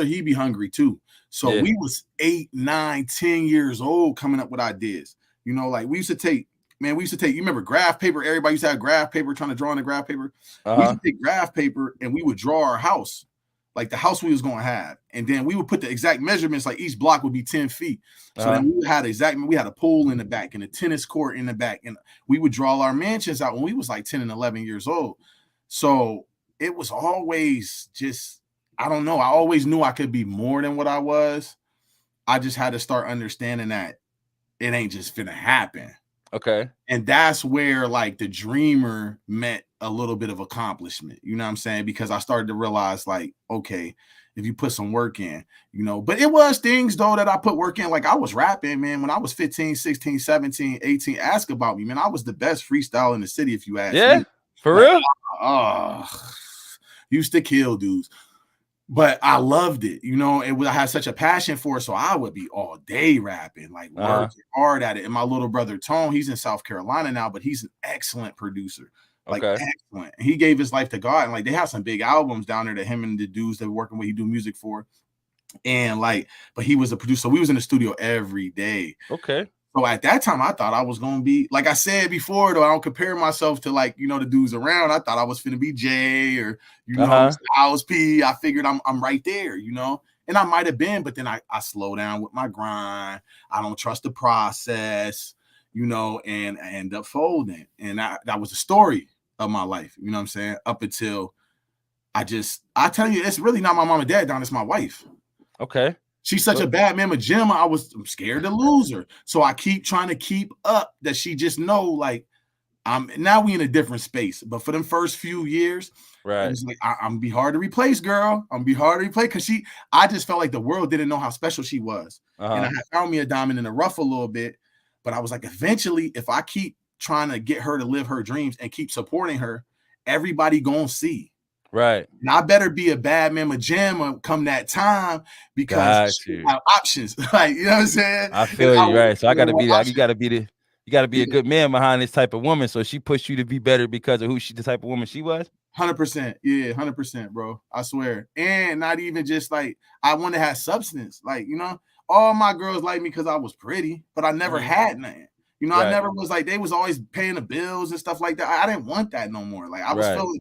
he be hungry too. So Yeah. we was 8, 9, 10 years old coming up with ideas. Like we used to take, man, we used to take, you remember graph paper? Everybody used to have graph paper, trying to draw on the graph paper. We used Uh-huh. to take graph paper and we would draw our house, like the house we was going to have. And then we would put the exact measurements, like each block would be 10 feet. So Uh-huh. then we had a pool in the back and a tennis court in the back. And we would draw our mansions out when we was like 10 and 11 years old. So it was always just, I don't know. I always knew I could be more than what I was. I just had to start understanding that it ain't just finna happen. Okay. And that's where like the dreamer meant a little bit of accomplishment. You know what I'm saying? Because I started to realize like, okay, if you put some work in, but it was things though that I put work in. Like I was rapping, man, when I was 15, 16, 17, 18. Ask about me, man. I was the best freestyle in the city, if you ask Yeah. me. For Like, real. oh, used to kill dudes. But I loved it, I had such a passion for it. So I would be all day rapping, like Uh-huh. working hard at it. And my little brother Tone, he's in South Carolina now, but he's an excellent producer, like Okay. excellent. He gave his life to God, and like they have some big albums down there that him and the dudes that working with he do music for. And like, but he was a producer. So we was in the studio every day. Okay. So at that time, I thought I was gonna be, like I said before, though I don't compare myself to like the dudes around. I thought I was finna be Jay or Uh-huh. Styles P. I figured I'm right there, and I might have been, but then I slow down with my grind. I don't trust the process, and I end up folding. And that was the story of my life. You know what I'm saying? Up until I tell you, it's really not my mom and dad down. It's my wife. Okay. She's such a So bad mama Gemma. I'm scared to lose her. So I keep trying to keep up that she just know, like, now we in a different space. But for them first few years, it right. was like, I'm be hard to replace, girl. I'm be hard to replace. Cause I just felt like the world didn't know how special she was. And I Uh-huh. had found me a diamond in the rough a little bit. But I was like, eventually, if I keep trying to get her to live her dreams and keep supporting her, everybody gonna see. Right. And I better be a bad mama jamma come that time because Got she you. have options. Like, you know what I'm saying? I And feel I you, want right. So I gotta more be that. options. You gotta be a Yeah, good man behind this type of woman. So she pushed you to be better because of the type of woman she was. 100%. Yeah, 100%, bro. I swear. And not even just like, I want to have substance. Like, all my girls like me because I was pretty, but I never Hmm. had nothing. I Right. never was like, they was always paying the bills and stuff like that. I didn't want that no more. Like, I was Right. feeling,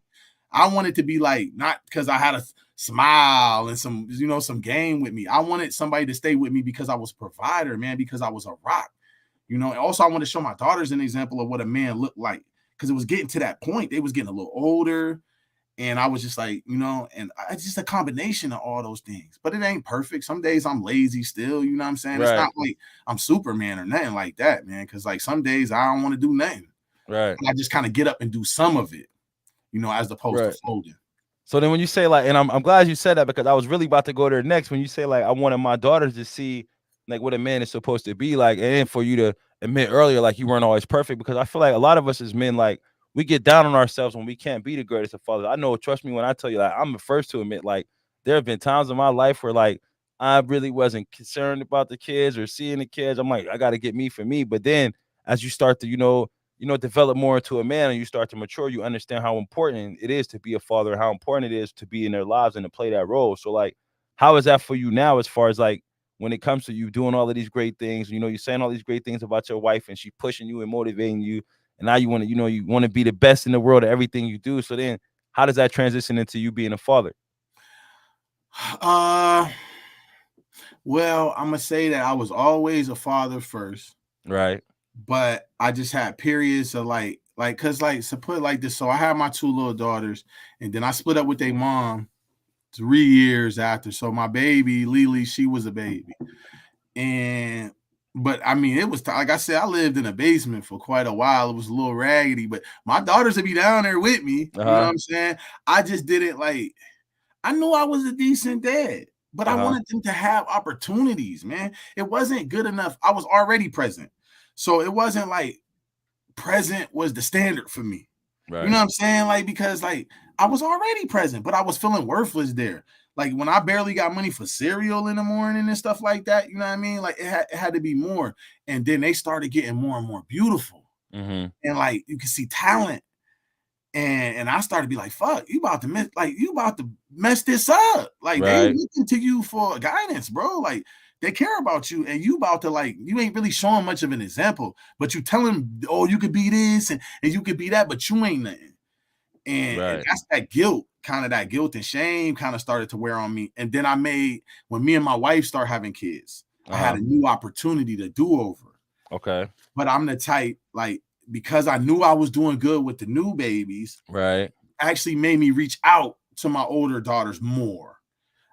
I wanted to be like, not because I had a smile and some game with me. I wanted somebody to stay with me because I was a provider, man, because I was a rock. And also I want to show my daughters an example of what a man looked like. Because it was getting to that point. They was getting a little older. And I was just like, and it's just a combination of all those things. But it ain't perfect. Some days I'm lazy still, you know what I'm saying? It's not Right. like I'm Superman or nothing like that, man. Because like some days I don't want to do nothing. Right. I just kind of get up and do some of it, as opposed to Right. folding. So then when you say like, and I'm glad you said that because I was really about to go there next. When you say like I wanted my daughters to see like what a man is supposed to be like, and for you to admit earlier like you weren't always perfect, because I feel like a lot of us as men, like, we get down on ourselves when we can't be the greatest of fathers. I know, trust me when I tell you, like, I'm the first to admit, like, there have been times in my life where like I really wasn't concerned about the kids or seeing the kids. I'm like, I got to get me for me. But then as you start to develop more into a man and you start to mature, you understand how important it is to be a father, how important it is to be in their lives and to play that role. So like, how is that for you now, as far as like when it comes to you doing all of these great things? You're saying all these great things about your wife and she pushing you and motivating you, and now you want to, you want to be the best in the world at everything you do. So then how does that transition into you being a father? Uh well, I'm gonna say that I was always a father first, Right. but I just had periods of like cause like so put it like this. So I had my two little daughters, and then I split up with their mom 3 years after. So my baby, Lily, she was a baby. And but I mean, it was like I said, I lived in a basement for quite a while. It was a little raggedy, but my daughters would be down there with me. You know what Uh-huh. I'm saying? I just didn't like, I knew I was a decent dad, but I Uh-huh. wanted them to have opportunities, man. It wasn't good enough. I was already present. So it wasn't like present was the standard for me. You know Right. what I'm saying? Like, because like I was already present, but I was feeling worthless there. Like when I barely got money for cereal in the morning and stuff like that, you know what I mean? Like it had to be more. And then they started getting more and more beautiful. Mm-hmm. And like you can see talent. And I started to be like, fuck, you about to mess this up. Like they Right. looking to you for guidance, bro. Like they care about you, and you about to like you ain't really showing much of an example, but you tell them, oh, you could be this and you could be that, but you ain't nothing. And Right. that's that guilt and shame kind of started to wear on me. And then when me and my wife start having kids, I had Uh-huh. a new opportunity to do over. Okay. But I'm the type, like, because I knew I was doing good with the new babies, Right. actually made me reach out to my older daughters more.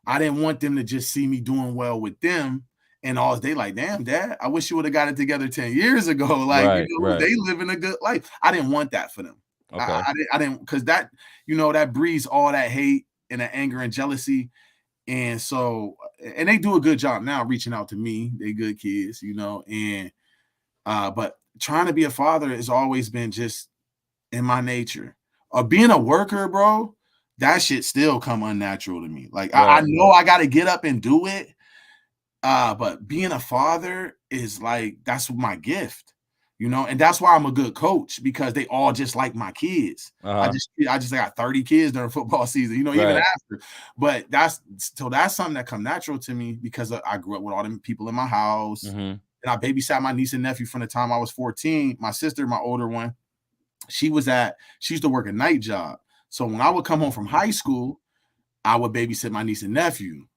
I didn't want them to just see me doing well with them And all they like, damn, dad, I wish you would have got it together 10 years ago. Like, Right, right. they living a good life. I didn't want that for them. Okay. I didn't, because that, that breeds all that hate and that anger and jealousy. And so, and they do a good job now reaching out to me. They good kids, and but trying to be a father has always been just in my nature. Being a worker, bro, that shit still come unnatural to me. Like I Right. know I gotta get up and do it. But being a father is like that's my gift, and that's why I'm a good coach because they all just like my kids. Uh-huh. I just got 30 kids during football season, even Right. after. But that's something that come natural to me because I grew up with all them people in my house. Mm-hmm. And I babysat my niece and nephew from the time I was 14. My sister, my older one, she used to work a night job. So when I would come home from high school, I would babysit my niece and nephew.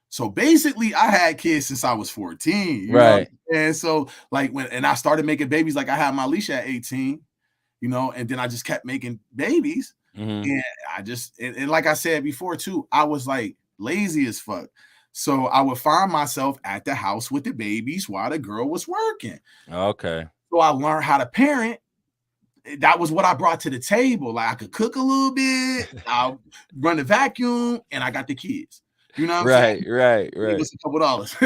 So basically, I had kids since I was 14, Right. and so like and I started making babies, like I had my leash at 18, and then I just kept making babies. Mm-hmm. And I just and like I said before too, I was like lazy as fuck. So I would find myself at the house with the babies while the girl was working. Okay. So I learned how to parent. That was what I brought to the table. Like I could cook a little bit, I'll run the vacuum, and I got the kids. You know what I'm saying? Right, right, Give right. us a couple dollars.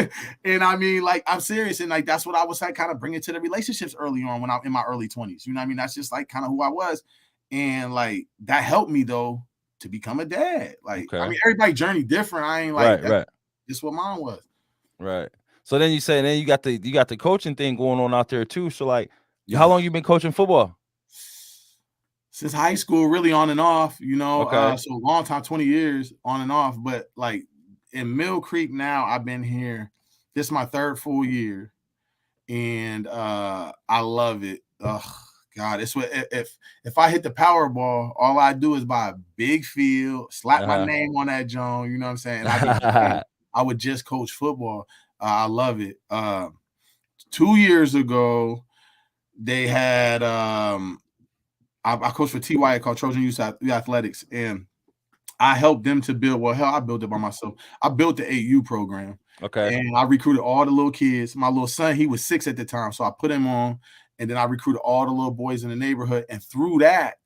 And I mean, like, I'm serious. And like, that's what I was like kind of bringing to the relationships early on when I'm in my early 20s. You know what I mean? That's just like kind of who I was. And like, that helped me though to become a dad. Like, I Okay. mean, everybody's journey different. I ain't like, Right, that's right, just what mine was. right. So then you say, then you got the coaching thing going on out there too. So like, how Yeah. long you been coaching football? Since high school, really on and off, Okay. so a long time, 20 years on and off. But like in Mill Creek now, I've been here. This is my third full year. And I love it. Oh God, it's what if I hit the Powerball, all I do is buy a big field, slap my Uh-huh. name on that Joan. You know what I'm saying? I would just coach football. I love it. 2 years ago, they had I coached for TY called Trojan Youth Athletics, and I helped them to build. Well, hell, I built it by myself. I built the AU program, Okay. and I recruited all the little kids. My little son, he was 6 at the time, so I put him on, and then I recruited all the little boys in the neighborhood. And through that,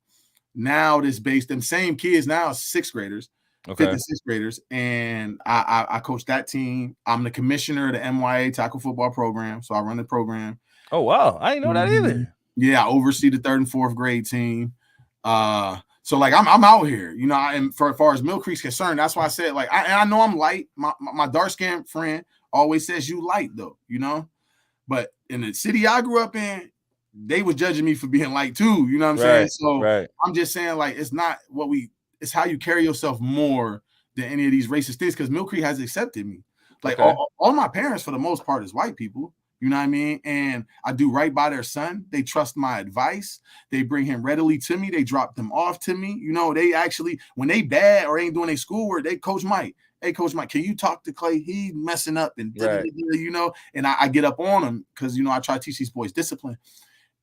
now this base, them same kids now sixth graders, fifth Okay. and sixth graders, and I coach that team. I'm the commissioner of the MYA tackle football program, so I run the program. Oh wow, I didn't know that Mhm. either. Yeah, I oversee the third and fourth grade team. So like I'm out here, and for as far as Mill Creek's concerned, that's why I said like I know I'm light. My dark skinned friend always says you light though. But in the city I grew up in, they was judging me for being light too. You know what I'm saying? Right, So right. I'm just saying like it's not it's how you carry yourself more than any of these racist things because Mill Creek has accepted me. Like Okay. all my parents for the most part is white people. You know what I mean? And I do right by their son. They trust my advice. They bring him readily to me. They drop them off to me. They actually, when they bad or ain't doing their schoolwork, they Coach Mike. Hey, Coach Mike, can you talk to Clay? He messing up and Right. and I get up on him because I try to teach these boys discipline.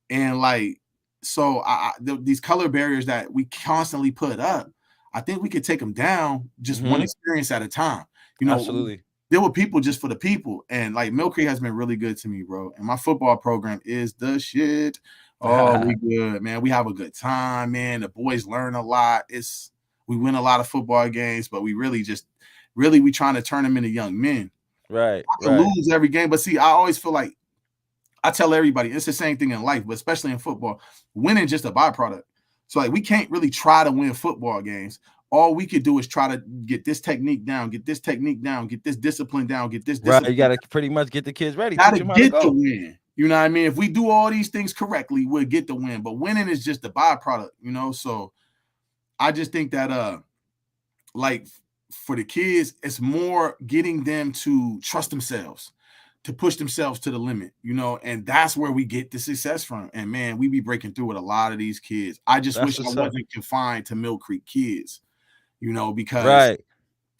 And like, so these color barriers that we constantly put up, I think we could take them down just one Mm-hmm. experience at a time. You know, Absolutely. there were people just for the people. And like Mill Creek has been really good to me, bro. And my football program is the shit. Oh, we good, man. We have a good time, man. The boys learn a lot. We win a lot of football games, but we we trying to turn them into young men. Right, I could right. lose every game, but see, I always feel like I tell everybody it's the same thing in life, but especially in football, winning just a byproduct. So like we can't really try to win football games. All we could do is try to get this technique down, get this technique down, get this discipline down, get this Right. You discipline gotta pretty much get the kids ready, down. teach Gotta them how to get the go. win. You know what I mean? If we do all these things correctly, we'll get the win. But winning is just a byproduct. So I just think that like for the kids, it's more getting them to trust themselves, to push themselves to the limit, and that's where we get the success from. And man, we be breaking through with a lot of these kids. I just That's wish I what's up. wasn't confined to Mill Creek kids, because Right.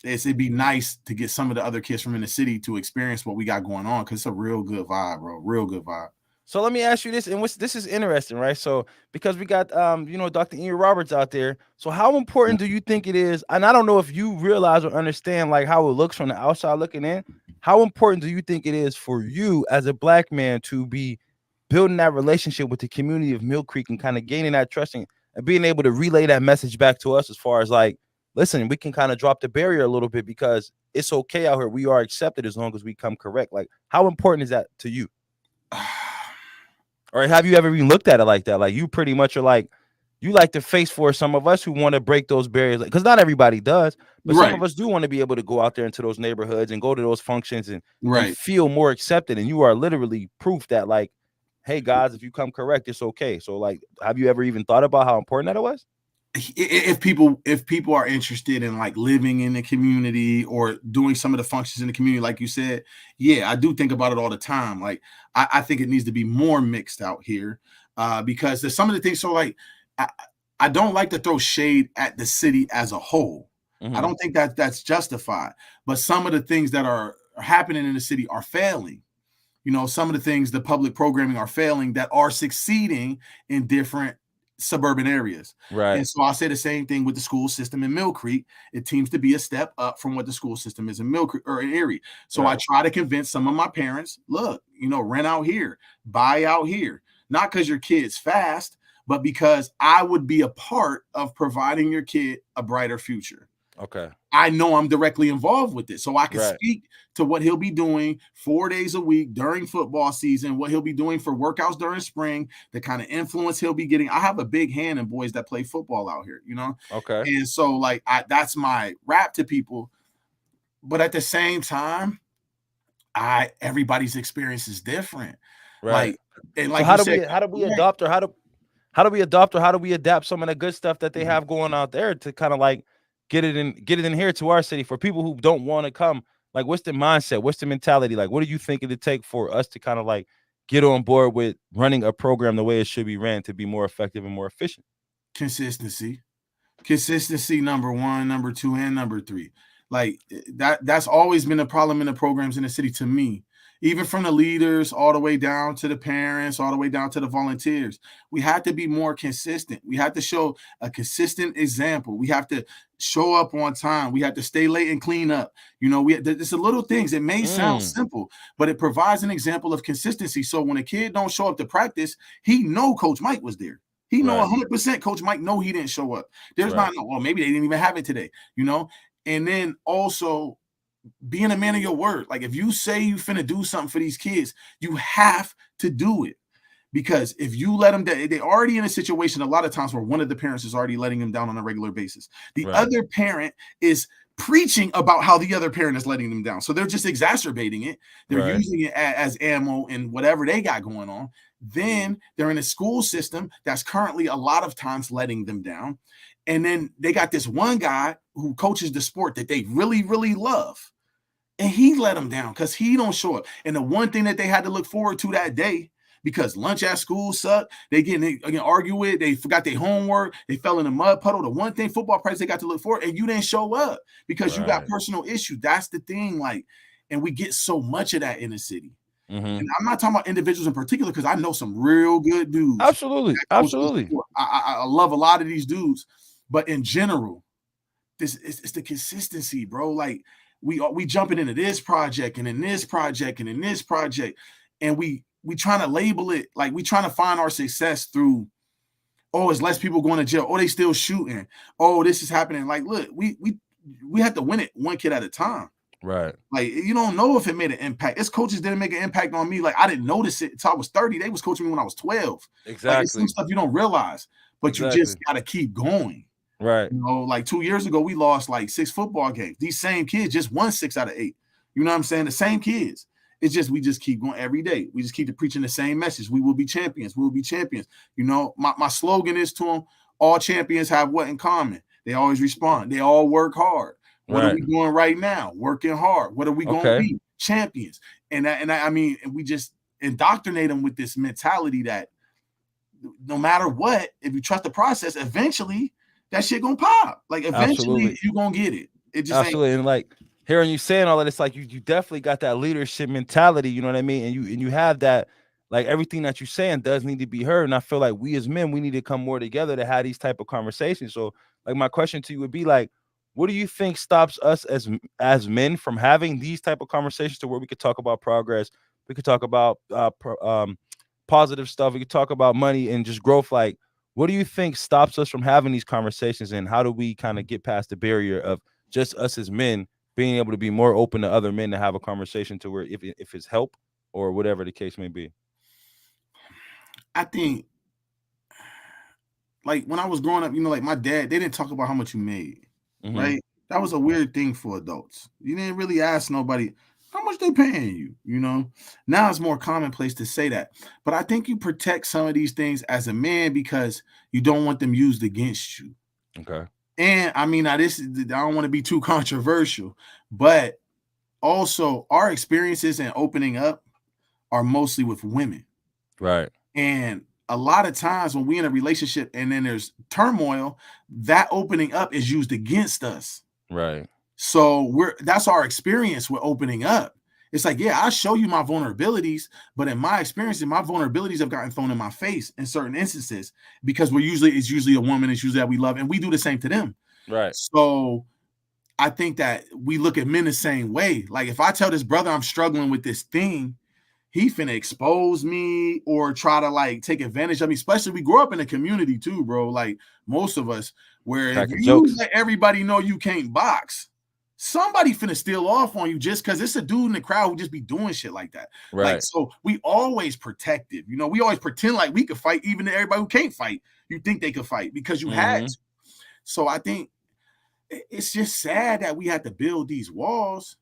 it'd be nice to get some of the other kids from in the city to experience what we got going on because it's a real good vibe, bro. Real good vibe. So let me ask you this, and this is interesting, right? So because we got Dr. Ian Roberts out there. So how important do you think it is? And I don't know if you realize or understand like how it looks from the outside looking in. how important do you think it is for you as a black man to be building that relationship with the community of Mill Creek and kind of gaining that trust and being able to relay that message back to us as far as like, listen, we can kind of drop the barrier a little bit because it's okay out here. We are accepted as long as we come correct. Like, how important is that to you? Or have you ever even looked at it like that? Like, you pretty much are like, you like to face for some of us who want to break those barriers, because not everybody does, but some Right, of us do want to be able to go out there into those neighborhoods and go to those functions and right. feel more accepted. And you are literally proof that, like, hey guys, if you come correct, it's okay. So, like, have you ever even thought about how important that it was? If people are interested in like living in the community or doing some of the functions in the community, like you said, yeah, I do think about it all the time. Like I think it needs to be more mixed out here, because there's some of the things. So like I, I don't like to throw shade at the city as a whole. I Mm-hmm. don't think that that's justified. But some of the things that are happening in the city are failing. Some of the things, the public programming are failing that are succeeding in different suburban areas. Right. And so I say the same thing with the school system in Mill Creek. It seems to be a step up from what the school system is in Mill Creek or in Erie. So I Right. try to convince some of my parents, look, rent out here, buy out here, not because your kid's fast, but because I would be a part of providing your kid a brighter future. Okay. I know I'm directly involved with it. So I can Right. speak to what he'll be doing 4 days a week during football season, what he'll be doing for workouts during spring, the kind of influence he'll be getting. I have a big hand in boys that play football out here. Okay. And so like that's my rap to people. But at the same time, everybody's experience is different. Right. Like, and So like you said, how do we right, adopt, or how do we adapt some of the good stuff that they have going out there to kind of like get it in here to our city for people who don't want to come? Like, what's the mindset? What's the mentality? Like, what do you think it'd take for us to kind of like get on board with running a program the way it should be ran to be more effective and more efficient? consistency. Consistency, number one, number two, and number three. Like that's always been a problem in the programs in the city to me. Even from the leaders all the way down to the parents, all the way down to the volunteers. We have to be more consistent. We have to show a consistent example. We have to show up on time. We have to stay late and clean up. It's the little things. It may sound Mm, simple, but it provides an example of consistency. So when a kid don't show up to practice, he know Coach Mike was there. He know right. 100% Coach Mike know he didn't show up. There's Right. not no, well, maybe they didn't even have it today. And then also being a man of your word. Like if you say you finna do something for these kids, you have to do it. Because if you let them, they're already in a situation a lot of times where one of the parents is already letting them down on a regular basis. The Right. other parent is preaching about how the other parent is letting them down. So they're just exacerbating it. They're Right. using it as ammo and whatever they got going on. Then they're in a school system that's currently a lot of times letting them down. And then they got this one guy who coaches the sport that they really, really love. And he let them down because he don't show up. And the one thing that they had to look forward to that day, because lunch at school sucked, they getting argue with, they forgot their homework, they fell in a mud puddle. The one thing football practice they got to look for, and you didn't show up because you got Right. personal issues. That's the thing. Like, and we get so much of that in the city. Mm-hmm. And I'm not talking about individuals in particular because I know some real good dudes Absolutely. that coach the Absolutely. sport. I love a lot of these dudes, but in general, it's the consistency, bro. Like we jumping into this project and in this project and in this project, and we trying to label it like we trying to find our success through. Oh, it's less people going to jail. Oh, they still shooting. Oh, this is happening. Like, look, we have to win it one kid at a time. Right. Like, you don't know if it made an impact. Its coaches didn't make an impact on me. Like, I didn't notice it until I was 30. They was coaching me when I was 12. Like, it's some Exactly. stuff you don't realize, but you just Exactly. got to keep going. Right. Like 2 years ago, we lost like 6 football games. These same kids just won 6 out of 8. You know what I'm saying? The same kids. It's just we just keep going every day. We just keep preaching the same message. We will be champions. We will be champions. My slogan is to them: all champions have what in common? They always respond. They all work hard. What are Right. we doing right now? Working hard. What are we going to Okay. be? Champions. And we just indoctrinate them with this mentality that no matter what, if you trust the process, eventually that shit gonna pop. Like eventually Absolutely. you gonna get it. It just ain't. Absolutely. And like hearing you saying all that, it's like you definitely got that leadership mentality, you know what I mean? And you have that, like, everything that you're saying does need to be heard. And I feel like we as men, we need to come more together to have these type of conversations. So like my question to you would be like, what do you think stops us as men from having these type of conversations to where we could talk about progress, we could talk about positive stuff, we could talk about money and just growth? Like, what do you think stops us from having these conversations, and how do we kind of get past the barrier of just us as men being able to be more open to other men to have a conversation to where if it's help or whatever the case may be? I think like when I was growing up, like my dad, they didn't talk about how much you made, Hmm. right? That was a weird thing for adults. You didn't really ask nobody how much they paying you. Now it's more commonplace to say that. But I think you protect some of these things as a man because you don't want them used against you. Okay. And I mean, now I don't want to be too controversial, but also our experiences in opening up are mostly with women. Right. And a lot of times when we in a relationship and then there's turmoil, that opening up is used against us. Right. So that's our experience with opening up. It's like, yeah, I'll show you my vulnerabilities, but in my experience, my vulnerabilities have gotten thrown in my face in certain instances because it's usually a woman, it's usually that we love, and we do the same to them. Right. So I think that we look at men the same way. Like if I tell this brother I'm struggling with this thing, he finna expose me or try to like take advantage of me. Especially we grow up in a community too, bro. Like most of us, where if Cracking you jokes. let everybody know you can't box, somebody finna steal off on you just because it's a dude in the crowd who just be doing shit like that. Like, Right. so we always protective. We always pretend like we could fight, even to everybody who can't fight. You think they could fight because you had Hmm. to. So I think it's just sad that we had to build these walls,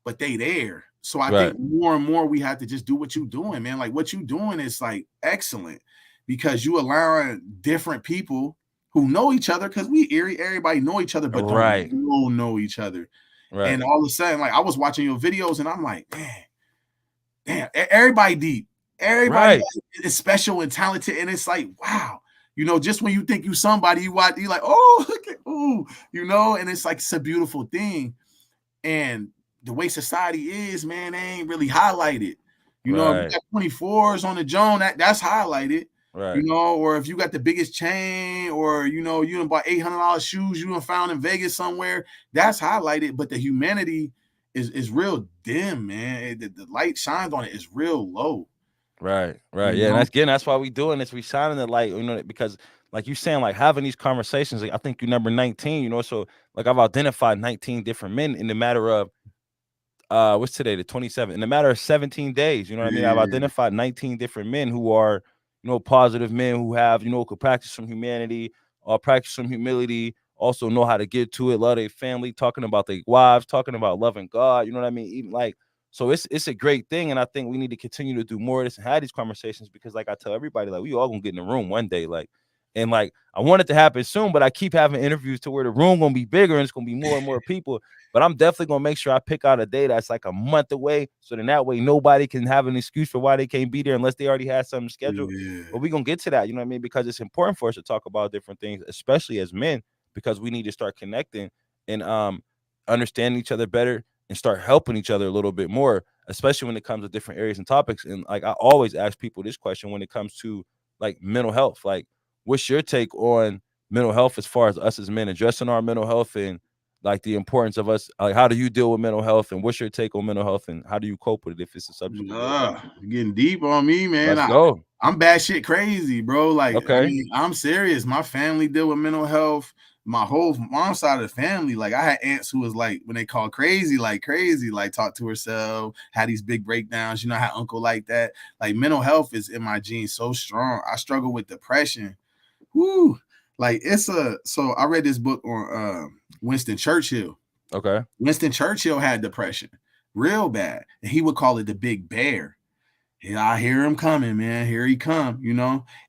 but they there. So I Right. think more and more we have to just do what you doing, man. Like what you doing is like excellent because you allowing different people who know each other because we Erie, everybody know each other, but don't Right. know each other. Right. And all of a sudden, like I was watching your videos and I'm like, damn, everybody deep. Everybody Right. like, is special and talented. And it's like, wow. Just when you think you somebody, you watch, you like, oh, look at, and it's like it's a beautiful thing. And the way society is, man, they ain't really highlighted. If you Right. got 24s on the Joan, that's highlighted. Right. Or if you got the biggest chain, or you done bought $800 shoes you done found in Vegas somewhere, that's highlighted. But the humanity is real dim, man. The light shines on it is real low. Right, right, You yeah, and know, that's why we doing this. We shining the light, because like you saying, like having these conversations. Like I think you number 19, so like I've identified 19 different men in the matter of what's today, the 27th, in a matter of 17 days. You know what I mean? I've yeah, identified 19 different men who are, positive men who have, could practice some humanity, practice some humility, also know how to get to it, love their family, talking about their wives, talking about loving God. You know what I mean? Even like, so it's a great thing. And I think we need to continue to do more of this and have these conversations because like I tell everybody, like we all gonna get in the room one day. Like I want it to happen soon, but I keep having interviews to where the room gonna be bigger and it's gonna be more and more people. But I'm definitely gonna make sure I pick out a day that's like a month away, so then that way nobody can have an excuse for why they can't be there unless they already had something scheduled. yeah, But we're gonna get to that, you know what I mean? Because it's important for us to talk about different things, especially as men, because we need to start connecting and understanding each other better and start helping each other a little bit more, especially when it comes to different areas and topics. And like I always ask people this question when it comes to like mental health. Like, what's your take on mental health as far as us as men addressing our mental health and like the importance of us, like how do you deal with mental health and what's your take on mental health and how do you cope with it if it's a subject of yours? getting deep on me, man. Let's go. I'm batshit crazy, bro. Like, I Okay. mean, I'm serious. My family deal with mental health. My whole mom side of the family, like I had aunts who was like when they call crazy, like talk to herself, had these big breakdowns. I had uncle like that. Like mental health is in my genes so strong. I struggle with depression. Whoo. Like so I read this book on Winston Churchill. Okay. Winston Churchill had depression real bad, and he would call it the big bear. Yeah, I hear him coming, man. Here he come.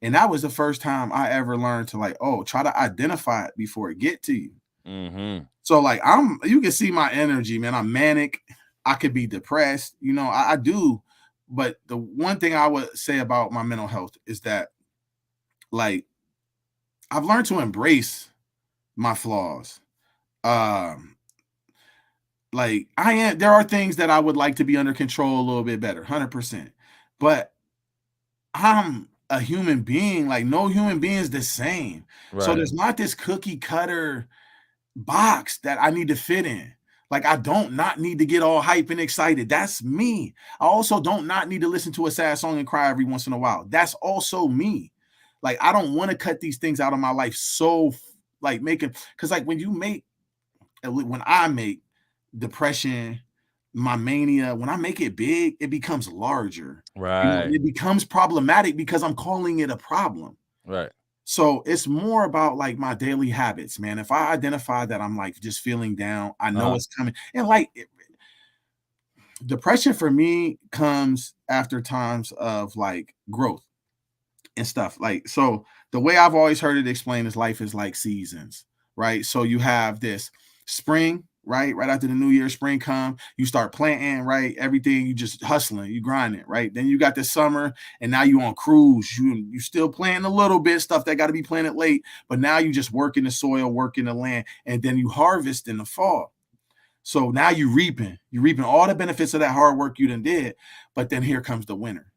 And that was the first time I ever learned to like, try to identify it before it get to you. Mm-hmm. So like you can see my energy, man. I'm manic. I could be depressed. I do. But the one thing I would say about my mental health is that like I've learned to embrace my flaws. Um, like there are things that I would like to be under control a little bit better, 100%. But I'm a human being. Like no human being is the same. So Right. there's not this cookie cutter box that I need to fit in. Like I don't not need to get all hype and excited. That's me. I also don't not need to listen to a sad song and cry every once in a while. That's also me. Like I don't want to cut these things out of my life so like making because like when I make depression, my mania, when I make it big, it becomes larger. You know, Right. it becomes problematic because I'm calling it a problem. Right. So it's more about like my daily habits, man. If I identify that I'm like just feeling down, I know Uh-huh. it's coming. And like depression for me comes after times of like growth and stuff. Like, so the way I've always heard it explained is life is like seasons, right? So you have this spring, right? Right after the new year, spring come, you start planting, right? Everything you just hustling, you grinding, right? Then you got the summer, and now you on cruise. You still planting a little bit stuff that got to be planted late, but now you just working the soil, working the land, and then you harvest in the fall. So now you're reaping all the benefits of that hard work you done did, but then here comes the winter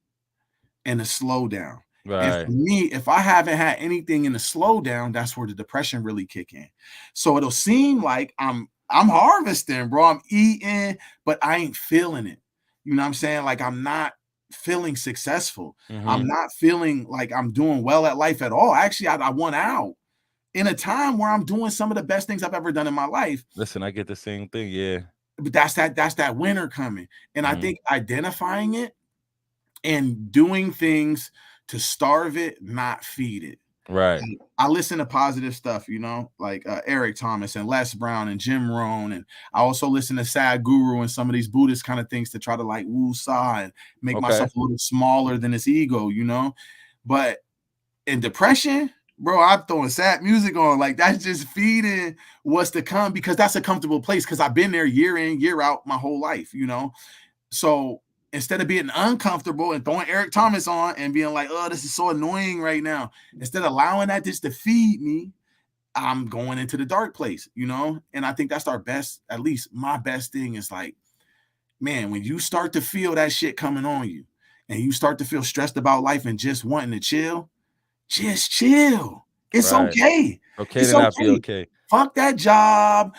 and the slowdown. And for Right. me, if I haven't had anything in the slowdown, that's where the depression really kick in. So it'll seem like I'm harvesting, bro. I'm eating, but I ain't feeling it. You know what I'm saying? Like I'm not feeling successful. I'm Mm-hmm. not feeling like I'm doing well at life at all. Actually, I want out in a time where I'm doing some of the best things I've ever done in my life. Listen, I get the same thing. Yeah. But that's that winter coming. And I Mm-hmm. think identifying it and doing things to starve it, not feed it. Right. I listen to positive stuff, like Eric Thomas and Les Brown and Jim Rohn, and I also listen to Sad Guru and some of these Buddhist kind of things to try to like woo saw and make Okay. myself a little smaller than this ego. But in depression, bro, I'm throwing sad music on. Like that's just feeding what's to come because that's a comfortable place because I've been there year in, year out my whole life. So instead of being uncomfortable and throwing Eric Thomas on and being like, oh, this is so annoying right now, instead of allowing that just to feed me, I'm going into the dark place. And I think that's our best, at least my best thing is like, man, when you start to feel that shit coming on you and you start to feel stressed about life and just wanting to chill, just chill. It's Right. okay. Okay It's to not be okay. okay. Fuck that job.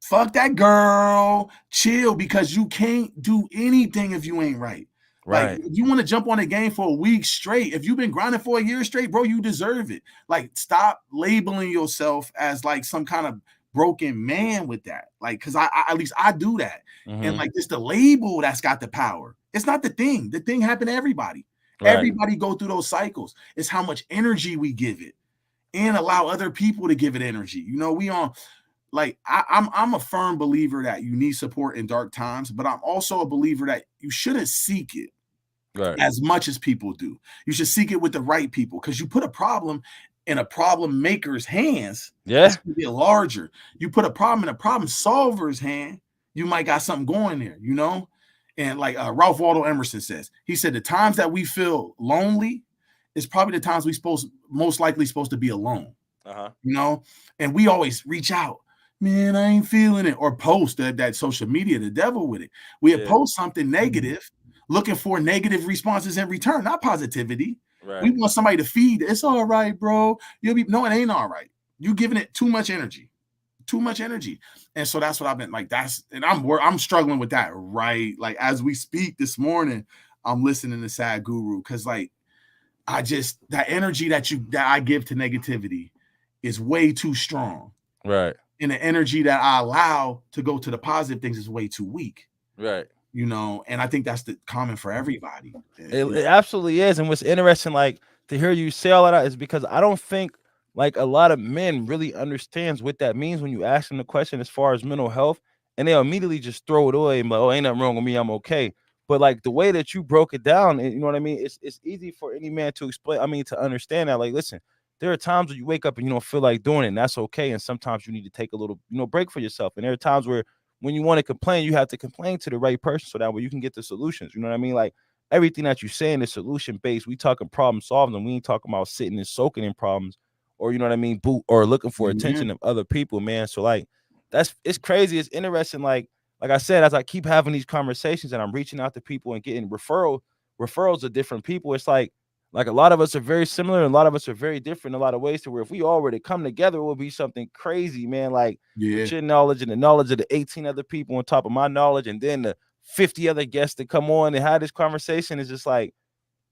Fuck that girl. Chill because you can't do anything if you ain't right. Like, Right. if you want to jump on a game for a week straight, if you've been grinding for a year straight, bro, you deserve it. Like, stop labeling yourself as like some kind of broken man with that. Like, because I at least I do that. And Mm-hmm. like, it's the label that's got the power. It's not the thing. The thing happened to everybody. Right. Everybody go through those cycles. It's how much energy we give it and allow other people to give it energy. We on like I'm a firm believer that you need support in dark times, but I'm also a believer that you shouldn't seek it Right. as much as people do. You should seek it with the right people because you put a problem in a problem maker's hands, it's Yeah. gonna get larger. You put a problem in a problem solver's hand, you might got something going there. And like Ralph Waldo Emerson says, he said the times that we feel lonely is probably the times we most likely supposed to be alone Uh-huh. you know, and we always reach out. Man, I ain't feeling it, or post that social media, the devil with it. We Yeah. post something negative, looking for negative responses in return, not positivity. We Right. want somebody to feed. It's all right, bro. You'll be no, it ain't all right. You giving it too much energy, and so that's what I've been like. And I'm struggling with that right. Like as we speak this morning, I'm listening to Sad Guru because like I just that energy that I give to negativity is way too strong. Right. And the energy that I allow to go to the positive things is way too weak. And I think that's the common for everybody. It absolutely is. And what's interesting, like to hear you say all of that, is because I don't think like a lot of men really understands what that means when you ask them the question as far as mental health, and they immediately just throw it away and like, oh, ain't nothing wrong with me, I'm okay. But like the way that you broke it down, you know what I mean? It's easy for any man to explain. I mean, to understand that. Like, listen, there are times where you wake up and you don't feel like doing it, and that's okay. And sometimes you need to take a little, break for yourself. And there are times where when you want to complain, you have to complain to the right person so that way you can get the solutions. You know what I mean? Like everything that you're saying is solution based. We talking problem solving, and we ain't talking about sitting and soaking in problems, or you know what I mean, boot or looking for Yeah. attention of other people, man. So like it's crazy. It's interesting. Like I said, as I keep having these conversations and I'm reaching out to people and getting referrals of different people, it's like like a lot of us are very similar and a lot of us are very different in a lot of ways, to where if we all were to come together, it would be something crazy, man. Like with Yeah. your knowledge and the knowledge of the 18 other people on top of my knowledge, and then the 50 other guests that come on and have this conversation, is just like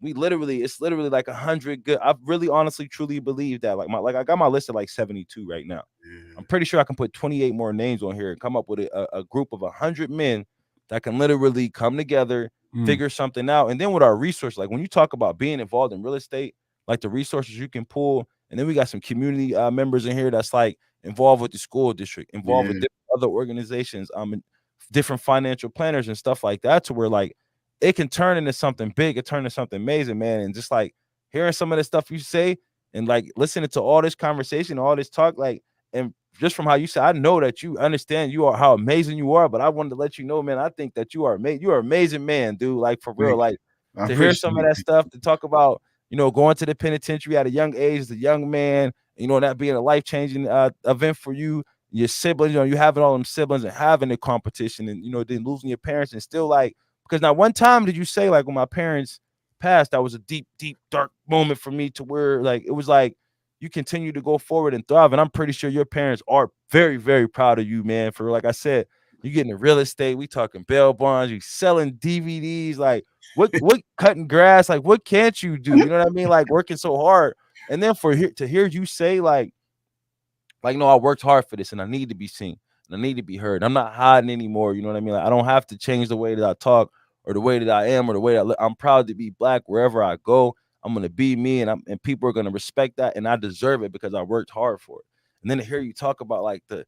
it's literally like 100 good. I really honestly truly believe that. Like I got my list of like 72 right now. I'm Yeah. pretty sure I can put 28 more names on here and come up with a group of 100 men that can literally come together, Mm. figure something out. And then with our resources, like when you talk about being involved in real estate, like the resources you can pull, and then we got some community members in here that's like involved with the school district, involved with Yeah. different other organizations, and different financial planners and stuff like that, to where like it can turn into something big, it turn into something amazing, man. And just like hearing some of the stuff you say and like listening to all this conversation, all this talk, like, and just from how you said, I know that you understand you are how amazing you are. But I wanted to let you know, man, I think that you are amazing. You are amazing, man, dude. Like for real, Thank like you. I to hear some of appreciate that it. stuff, to talk about, going to the penitentiary at a young age as a young man, that being a life changing event for you, your siblings, you having all them siblings and having the competition, and then losing your parents, and still like, because now one time did you say, like, when my parents passed, that was a deep, deep, dark moment for me, to where like it was like you continue to go forward and thrive. And I'm pretty sure your parents are very, very proud of you, man. For like I said, you getting the real estate, we talking bail bonds, you selling DVDs, like what cutting grass, like what can't you do? You know what I mean? Like working so hard. And then to hear you say like, no, I worked hard for this and I need to be seen and I need to be heard. I'm not hiding anymore. You know what I mean? Like, I don't have to change the way that I talk or the way that I am or the way that I look. I'm proud to be black wherever I go. I'm gonna be me, and people are gonna respect that, and I deserve it because I worked hard for it. And then to hear you talk about and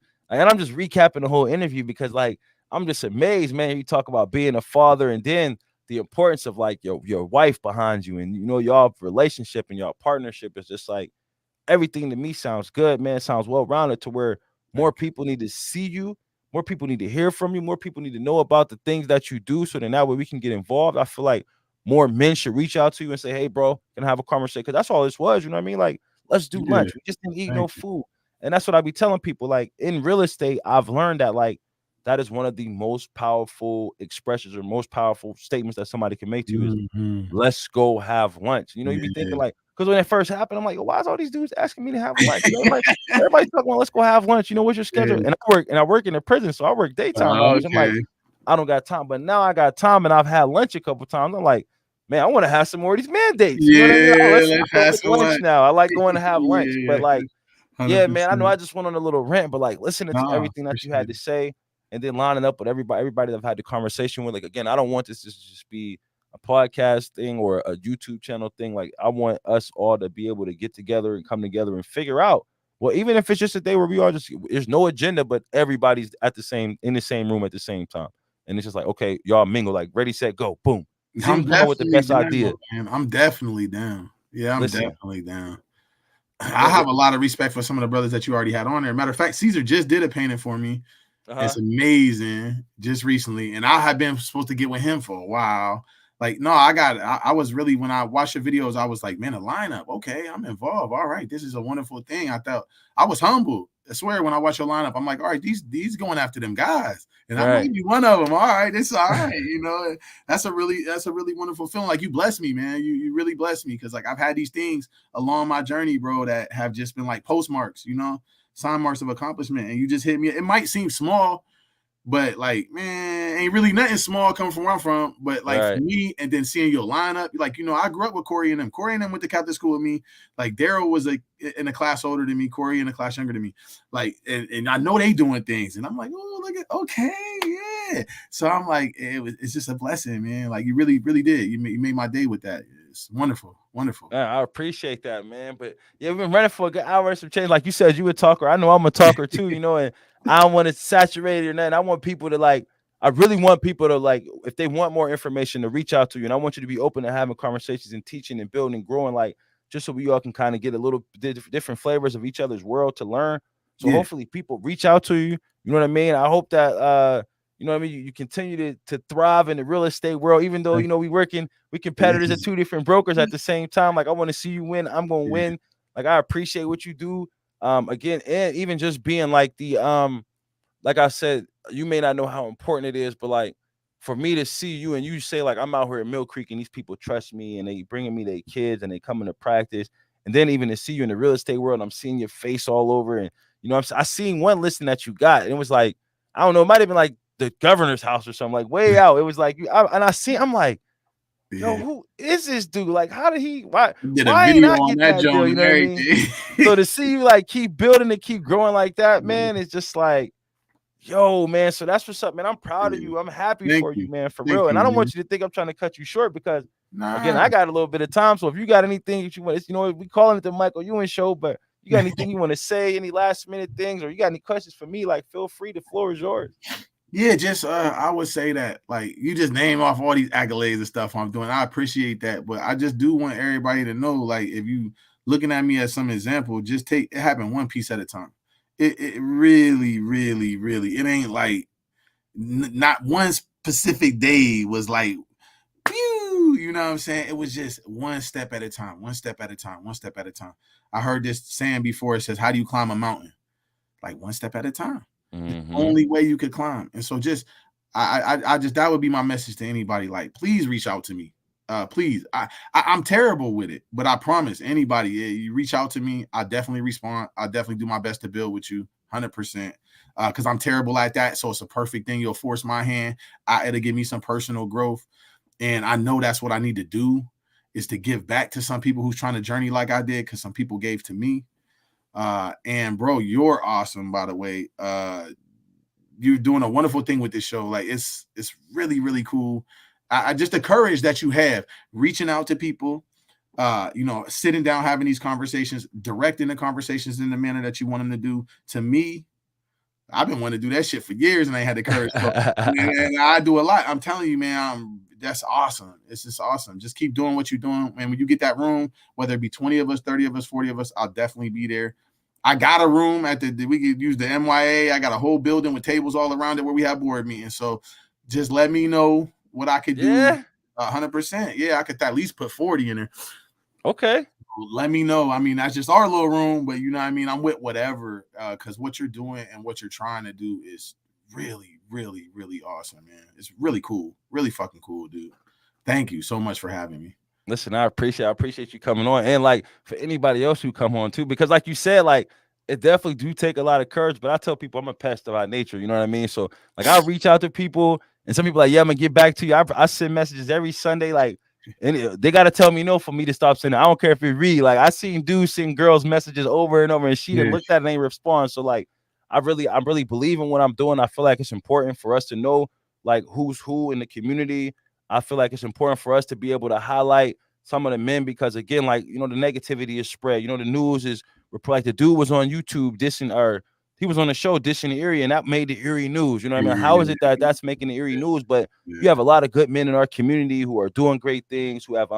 I'm just recapping the whole interview because like I'm just amazed, man. You talk about being a father, and then the importance of like your wife behind you, and y'all relationship and y'all partnership is just like everything to me sounds good, man. Sounds well rounded, to where more Thank you. people need to see you, more people need to hear from you, more people need to know about the things that you do, so then that way we can get involved. I feel like more men should reach out to you and say, "Hey, bro, can I have a conversation?" Because that's all this was. You know what I mean? Like, let's do Yeah. lunch. We just didn't eat no Thank you. food, and that's what I be telling people. Like in real estate, I've learned that like that is one of the most powerful expressions or most powerful statements that somebody can make to you is, Mhm. let's go have lunch. You be thinking Yeah. like, because when it first happened, I'm like, why is all these dudes asking me to have lunch? Everybody's talking about let's go have lunch. What's your schedule? Yeah. And I work in a prison, so I work daytime only. So I'm like, Okay. I don't got time. But now I got time, and I've had lunch a couple times. I'm like, man, I want to have some more of these mandates. You know what I mean? Yeah, I let's have like some lunch lunch. now. I like going to have lunch. But Yeah. like, yeah, man, I know 100%. I just went on a little rant, but like listening to Nah, everything that you had appreciate to it. say, and then lining up with everybody that I've had the conversation with. Like again, I don't want this to just be a podcast thing or a YouTube channel thing. Like I want us all to be able to get together and come together and figure out. Well, even if it's just a day where we all just there's no agenda, but everybody's at the same in the same room at the same time. And it's just like, okay, y'all mingle, like ready, set, go, boom. See if we I'm can come up with the definitely best down, idea. man. I'm definitely down. Yeah, I'm Listen, definitely down. I have a lot of respect for some of the brothers that you already had on there. Matter of fact, Caesar just did a painting for me. uh-huh. It's amazing, just recently, and I had been supposed to get with him for a while. Like, no, I was really, when I watched the videos, I was like, man, a lineup. Okay, I'm involved. All right, this is a wonderful thing. I thought I was humble. I swear, when I watch your lineup, I'm like, all right, these going after them guys, and I Right. might be one of them. All right, it's all right. That's a really wonderful feeling. Like you blessed me, man. You really blessed me because like I've had these things along my journey, bro, that have just been like postmarks, sign marks of accomplishment, and you just hit me. It might seem small, but like, man, ain't really nothing small coming from where I'm from. But like for Right. me, and then seeing your lineup, like, I grew up with Corey and them. Corey and them went to Catholic school with me. Like Daryl was in a class older than me, Corey in a class younger than me. Like, and I know they doing things, and I'm like, oh, look at, okay, yeah. So I'm like, it's just a blessing, man. Like you really, really did. You made my day with that. It's wonderful, wonderful. I appreciate that, man. But yeah, we've been running for a good hour and some change. Like you said, you a talker. I know I'm a talker too, and I don't want to saturate it or nothing. I want people to like, I really want people to like, if they want more information, to reach out to you. And I want you to be open to having conversations and teaching and building and growing, like just so we all can kind of get a little different flavors of each other's world to learn. So Yeah, hopefully people reach out to you. You know what I mean? I hope that you know what I mean, you continue to thrive in the real estate world, even though we competitors at yes, two different brokers at the same time. Like I want to see you win. I'm gonna yeah, win. Like I appreciate what you do. Again, and even just being like the like I said, you may not know how important it is, but like for me to see you and you say like I'm out here in Mill Creek and these people trust me and they bringing me their kids and they coming to practice, and then even to see you in the real estate world, I'm seeing your face all over, and you know I seen one listing that you got, and it was like I don't know, it might have been like the governor's house or something, like way out. It was like and I see, I'm like, yo, Yeah. who is this dude? Like, how did he? Why? Did a Why ain't video I on get that that deal? joint You and know what I mean? everything. So to see you like keep building and keep growing like that, man, it's just like, yo, man. So that's what's up, man. I'm proud of Yeah. you. I'm happy Thank for you, you. man, for Thank real. And you, I don't man. want you to think I'm trying to cut you short because, again, Nah. I got a little bit of time. So if you got anything that you want, you know, we calling it the Michael Ewing Show, but you got anything you want to say, any last minute things, or you got any questions for me, like feel free. The floor is yours. Yeah, just I would say that like you just name off all these accolades and stuff I'm doing. I appreciate that, but I just do want everybody to know, like, if you looking at me as some example, just take it happen one piece at a time. It really, really, really, it ain't like not one specific day was like, pew, you know what I'm saying? It was just one step at a time, one step at a time, one step at a time. I heard this saying before. It says, "How do you climb a mountain? Like one step at a time." The Mm-hmm. only way you could climb. And so just I just that would be my message to anybody. Like, please reach out to me. Please. I'm terrible with it, but I promise anybody, you reach out to me, I definitely respond. I definitely do my best to build with you 100%. Because I'm terrible at that. So it's a perfect thing. You'll force my hand. It'll give me some personal growth. And I know that's what I need to do is to give back to some people who's trying to journey like I did, because some people gave to me. And bro, you're awesome, by the way. You're doing a wonderful thing with this show. Like it's really, really cool. I just the courage that you have reaching out to people, sitting down, having these conversations, directing the conversations in the manner that you want them to do. To me, I've been wanting to do that shit for years and I ain't had the courage. So, and I do a lot. I'm telling you, man, that's awesome. It's just awesome. Just keep doing what you're doing. And when you get that room, whether it be 20 of us, 30 of us, 40 of us, I'll definitely be there. I got a room at we could use the MYA. I got a whole building with tables all around it where we have board meetings. So just let me know what I could do. Yeah. 100%. Yeah, I could at least put 40 in there. Okay. Let me know. I mean, that's just our little room, but you know what I mean? I'm with whatever, because what you're doing and what you're trying to do is really, really, really awesome, man. It's really cool. Really fucking cool, dude. Thank you so much for having me. Listen, I appreciate you coming on, and like for anybody else who come on too, because like you said, like it definitely do take a lot of courage. But I tell people I'm a pester by nature, you know what I mean. So like I reach out to people, and some people like, yeah, I'm gonna get back to you. I send messages every Sunday, like, and they gotta tell me no for me to stop sending. I don't care if it read. Like I seen dudes send girls messages over and over, and she didn't Yeah, look at it and ain't respond. So like I'm really believe in what I'm doing. I feel like it's important for us to know like who's who in the community. I feel like it's important for us to be able to highlight some of the men because again, like you know, the negativity is spread. You know, the news is like the dude was on YouTube dissing or he was on the show dissing the Erie, and that made the Erie news. You know what I mean? How is it that that's making the Erie news? But yeah, you have a lot of good men in our community who are doing great things, who have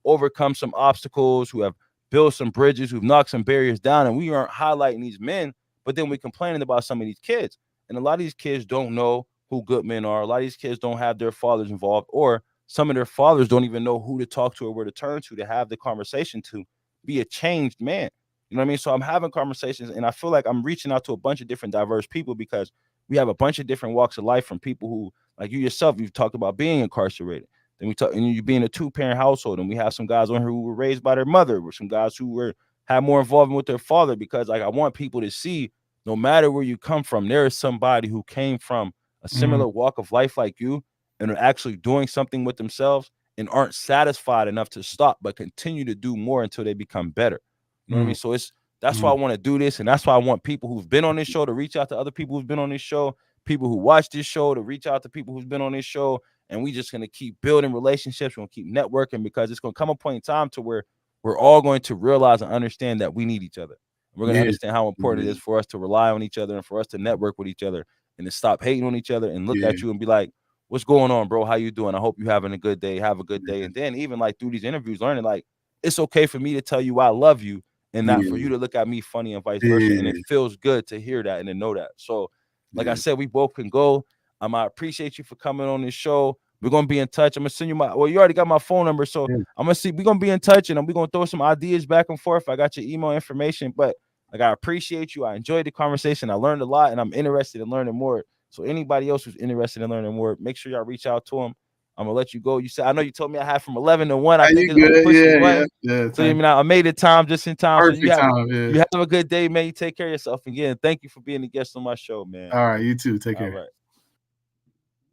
overcome some obstacles, who have built some bridges, who've knocked some barriers down, and we aren't highlighting these men, but then we're complaining about some of these kids. And a lot of these kids don't know who good men are. A lot of these kids don't have their fathers involved, or some of their fathers don't even know who to talk to or where to turn to have the conversation to be a changed man. You know what I mean? So I'm having conversations and I feel like I'm reaching out to a bunch of different diverse people because we have a bunch of different walks of life from people who, like you yourself, you've talked about being incarcerated. Then we talk and you being a two-parent household, and we have some guys on here who were raised by their mother, or some guys who were had more involvement with their father, because like I want people to see no matter where you come from, there is somebody who came from a mm, similar walk of life like you and are actually doing something with themselves and aren't satisfied enough to stop, but continue to do more until they become better. You know what I mm, mean? So that's why I mm. want to do this. And that's why I want people who've been on this show to reach out to other people who've been on this show, people who watch this show to reach out to people who's been on this show. And we just gonna keep building relationships, we're gonna keep networking because it's gonna come a point in time to where we're all going to realize and understand that we need each other. We're going to Yeah, understand how important it yeah, is for us to rely on each other and for us to network with each other and to stop hating on each other and look yeah, at you and be like, what's going on, bro? How you doing? I hope you're having a good day. Have a good day. yeah, And then even like through these interviews, learning like it's okay for me to tell you I love you and not for you yeah, to look at me funny and vice versa. And it yeah, feels good to hear that and to know that. So, like I yeah, said, we both can go. I appreciate you for coming on this show. We're gonna be in touch. I'm gonna send you my well, you already got my phone number. So yeah, I'm gonna see, we're gonna be in touch and we're gonna throw some ideas back and forth. I got your email information, but like I appreciate you. I enjoyed the conversation. I learned a lot and I'm interested in learning more. So anybody else who's interested in learning more, make sure y'all reach out to him. I'm gonna let you go. You said I know you told me I had from 11 to 1. I Are think you I'm good? pushing Yeah, yeah, one. yeah. So you Thank mean I made it time just in time. So Perfect time. Yeah. you have a good day, man. You take care of yourself again. Thank you for being a guest on my show, man. All right, you too. Take All care. right.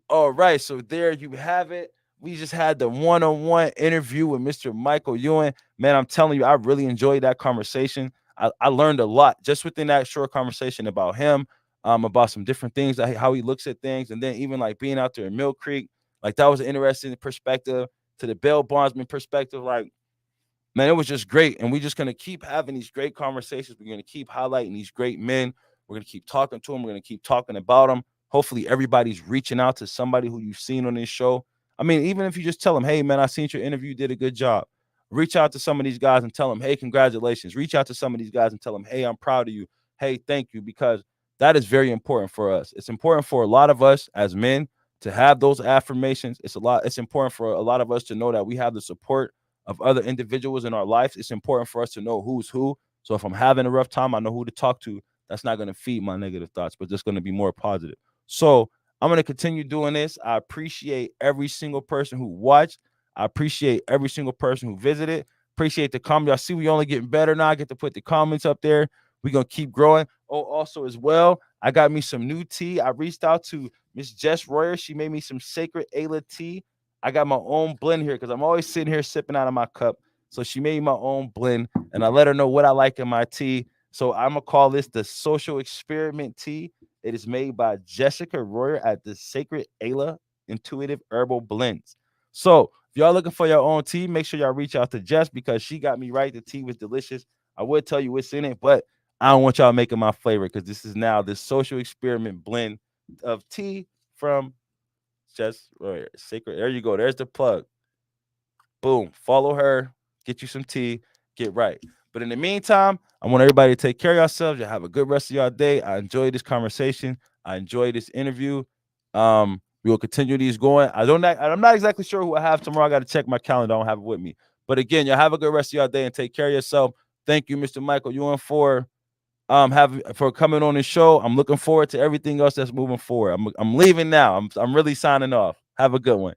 All right, so there you have it. We just had the one-on-one interview with Mr. Michael Ewing. Man, I'm telling you, I really enjoyed that conversation. I learned a lot just within that short conversation about him, about some different things, how he looks at things, and then even like being out there in Mill Creek, like that was an interesting perspective to the bail bondsman perspective. Like, man, it was just great. And we're just going to keep having these great conversations. We're going to keep highlighting these great men. We're going to keep talking to them. We're going to keep talking about them. Hopefully, everybody's reaching out to somebody who you've seen on this show. I mean, even if you just tell them, hey, man, I seen your interview, you did a good job. Reach out to some of these guys and tell them, hey, congratulations. Reach out to some of these guys and tell them, hey, I'm proud of you. Hey, thank you, because that is very important for us. It's important for a lot of us as men to have those affirmations. It's important for a lot of us to know that we have the support of other individuals in our lives. It's important for us to know who's who. So if I'm having a rough time, I know who to talk to. That's not going to feed my negative thoughts, but just going to be more positive. So I'm going to continue doing this. I appreciate every single person who watched. I appreciate every single person who visited. Appreciate the comment. Y'all see we only getting better now. I get to put the comments up there. We're going to keep growing. Oh, also as well, I got me some new tea. I reached out to Miss Jess Royer. She made me some Sacred Ayla tea. I got my own blend here because I'm always sitting here sipping out of my cup. So she made my own blend, and I let her know what I like in my tea. So I'm gonna call this the Social Experiment Tea. It is made by Jessica Royer at the Sacred Ayla Intuitive Herbal Blends. So if y'all looking for your own tea, make sure y'all reach out to Jess because she got me right. The tea was delicious. I would tell you what's in it, but I don't want y'all making my flavor because this is now the Social Experiment blend of tea from Jess Royer. Sacred. There you go. There's the plug. Boom. Follow her. Get you some tea. Get right. But in the meantime, I want everybody to take care of yourselves. You have a good rest of your day. I enjoyed this conversation. I enjoyed this interview. We will continue these going. I'm not exactly sure who I have tomorrow. I got to check my calendar. I don't have it with me. But again, y'all have a good rest of your day and take care of yourself. Thank you, Mr. Michael Ewan, for coming on the show. I'm looking forward to everything else that's moving forward. I'm leaving now. I'm really signing off. Have a good one.